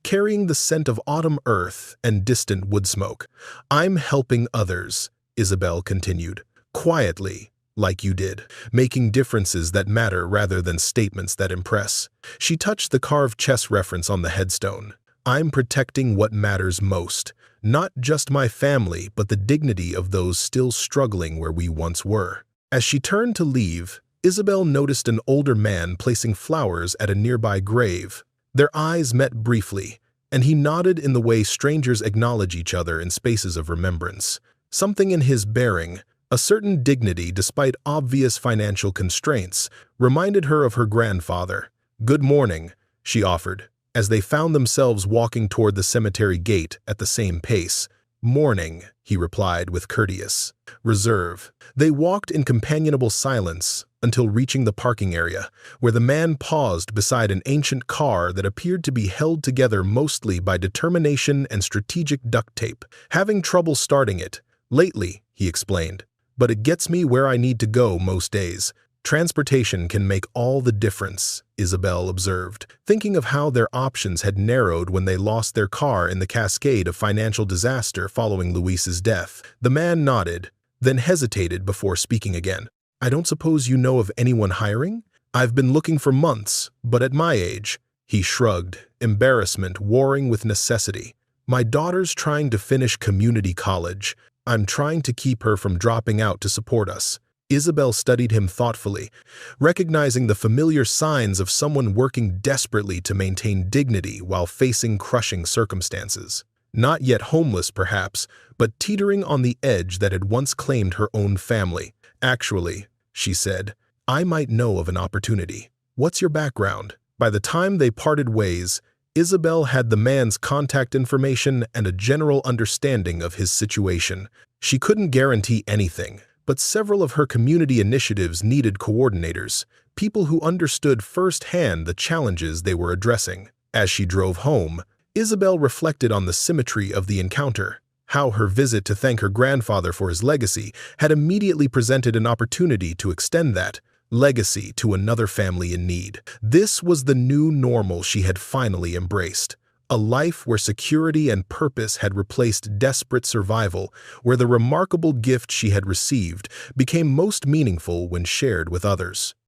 carrying the scent of autumn earth and distant wood smoke. "I'm helping others," Isabel continued, "quietly, like you did, making differences that matter rather than statements that impress." She touched the carved chess reference on the headstone. "I'm protecting what matters most, not just my family, but the dignity of those still struggling where we once were." As she turned to leave, Isabel noticed an older man placing flowers at a nearby grave. Their eyes met briefly, and he nodded in the way strangers acknowledge each other in spaces of remembrance. Something in his bearing, a certain dignity despite obvious financial constraints, reminded her of her grandfather. "Good morning," she offered, as they found themselves walking toward the cemetery gate at the same pace. "Morning," he replied with courteous reserve. They walked in companionable silence until reaching the parking area, where the man paused beside an ancient car that appeared to be held together mostly by determination and strategic duct tape. "Having trouble starting it lately," he explained, "but it gets me where I need to go most days." "Transportation can make all the difference," Isabel observed, thinking of how their options had narrowed when they lost their car in the cascade of financial disaster following Luis's death. The man nodded, then hesitated before speaking again. "I don't suppose you know of anyone hiring? I've been looking for months, but at my age," he shrugged, embarrassment warring with necessity. "My daughter's trying to finish community college. I'm trying to keep her from dropping out to support us." Isabel studied him thoughtfully, recognizing the familiar signs of someone working desperately to maintain dignity while facing crushing circumstances. Not yet homeless, perhaps, but teetering on the edge that had once claimed her own family. "Actually," she said, "I might know of an opportunity. What's your background?" By the time they parted ways, Isabel had the man's contact information and a general understanding of his situation. She couldn't guarantee anything, but several of her community initiatives needed coordinators, people who understood firsthand the challenges they were addressing. As she drove home, Isabel reflected on the symmetry of the encounter, how her visit to thank her grandfather for his legacy had immediately presented an opportunity to extend that legacy to another family in need. This was the new normal she had finally embraced. A life where security and purpose had replaced desperate survival, where the remarkable gift she had received became most meaningful when shared with others.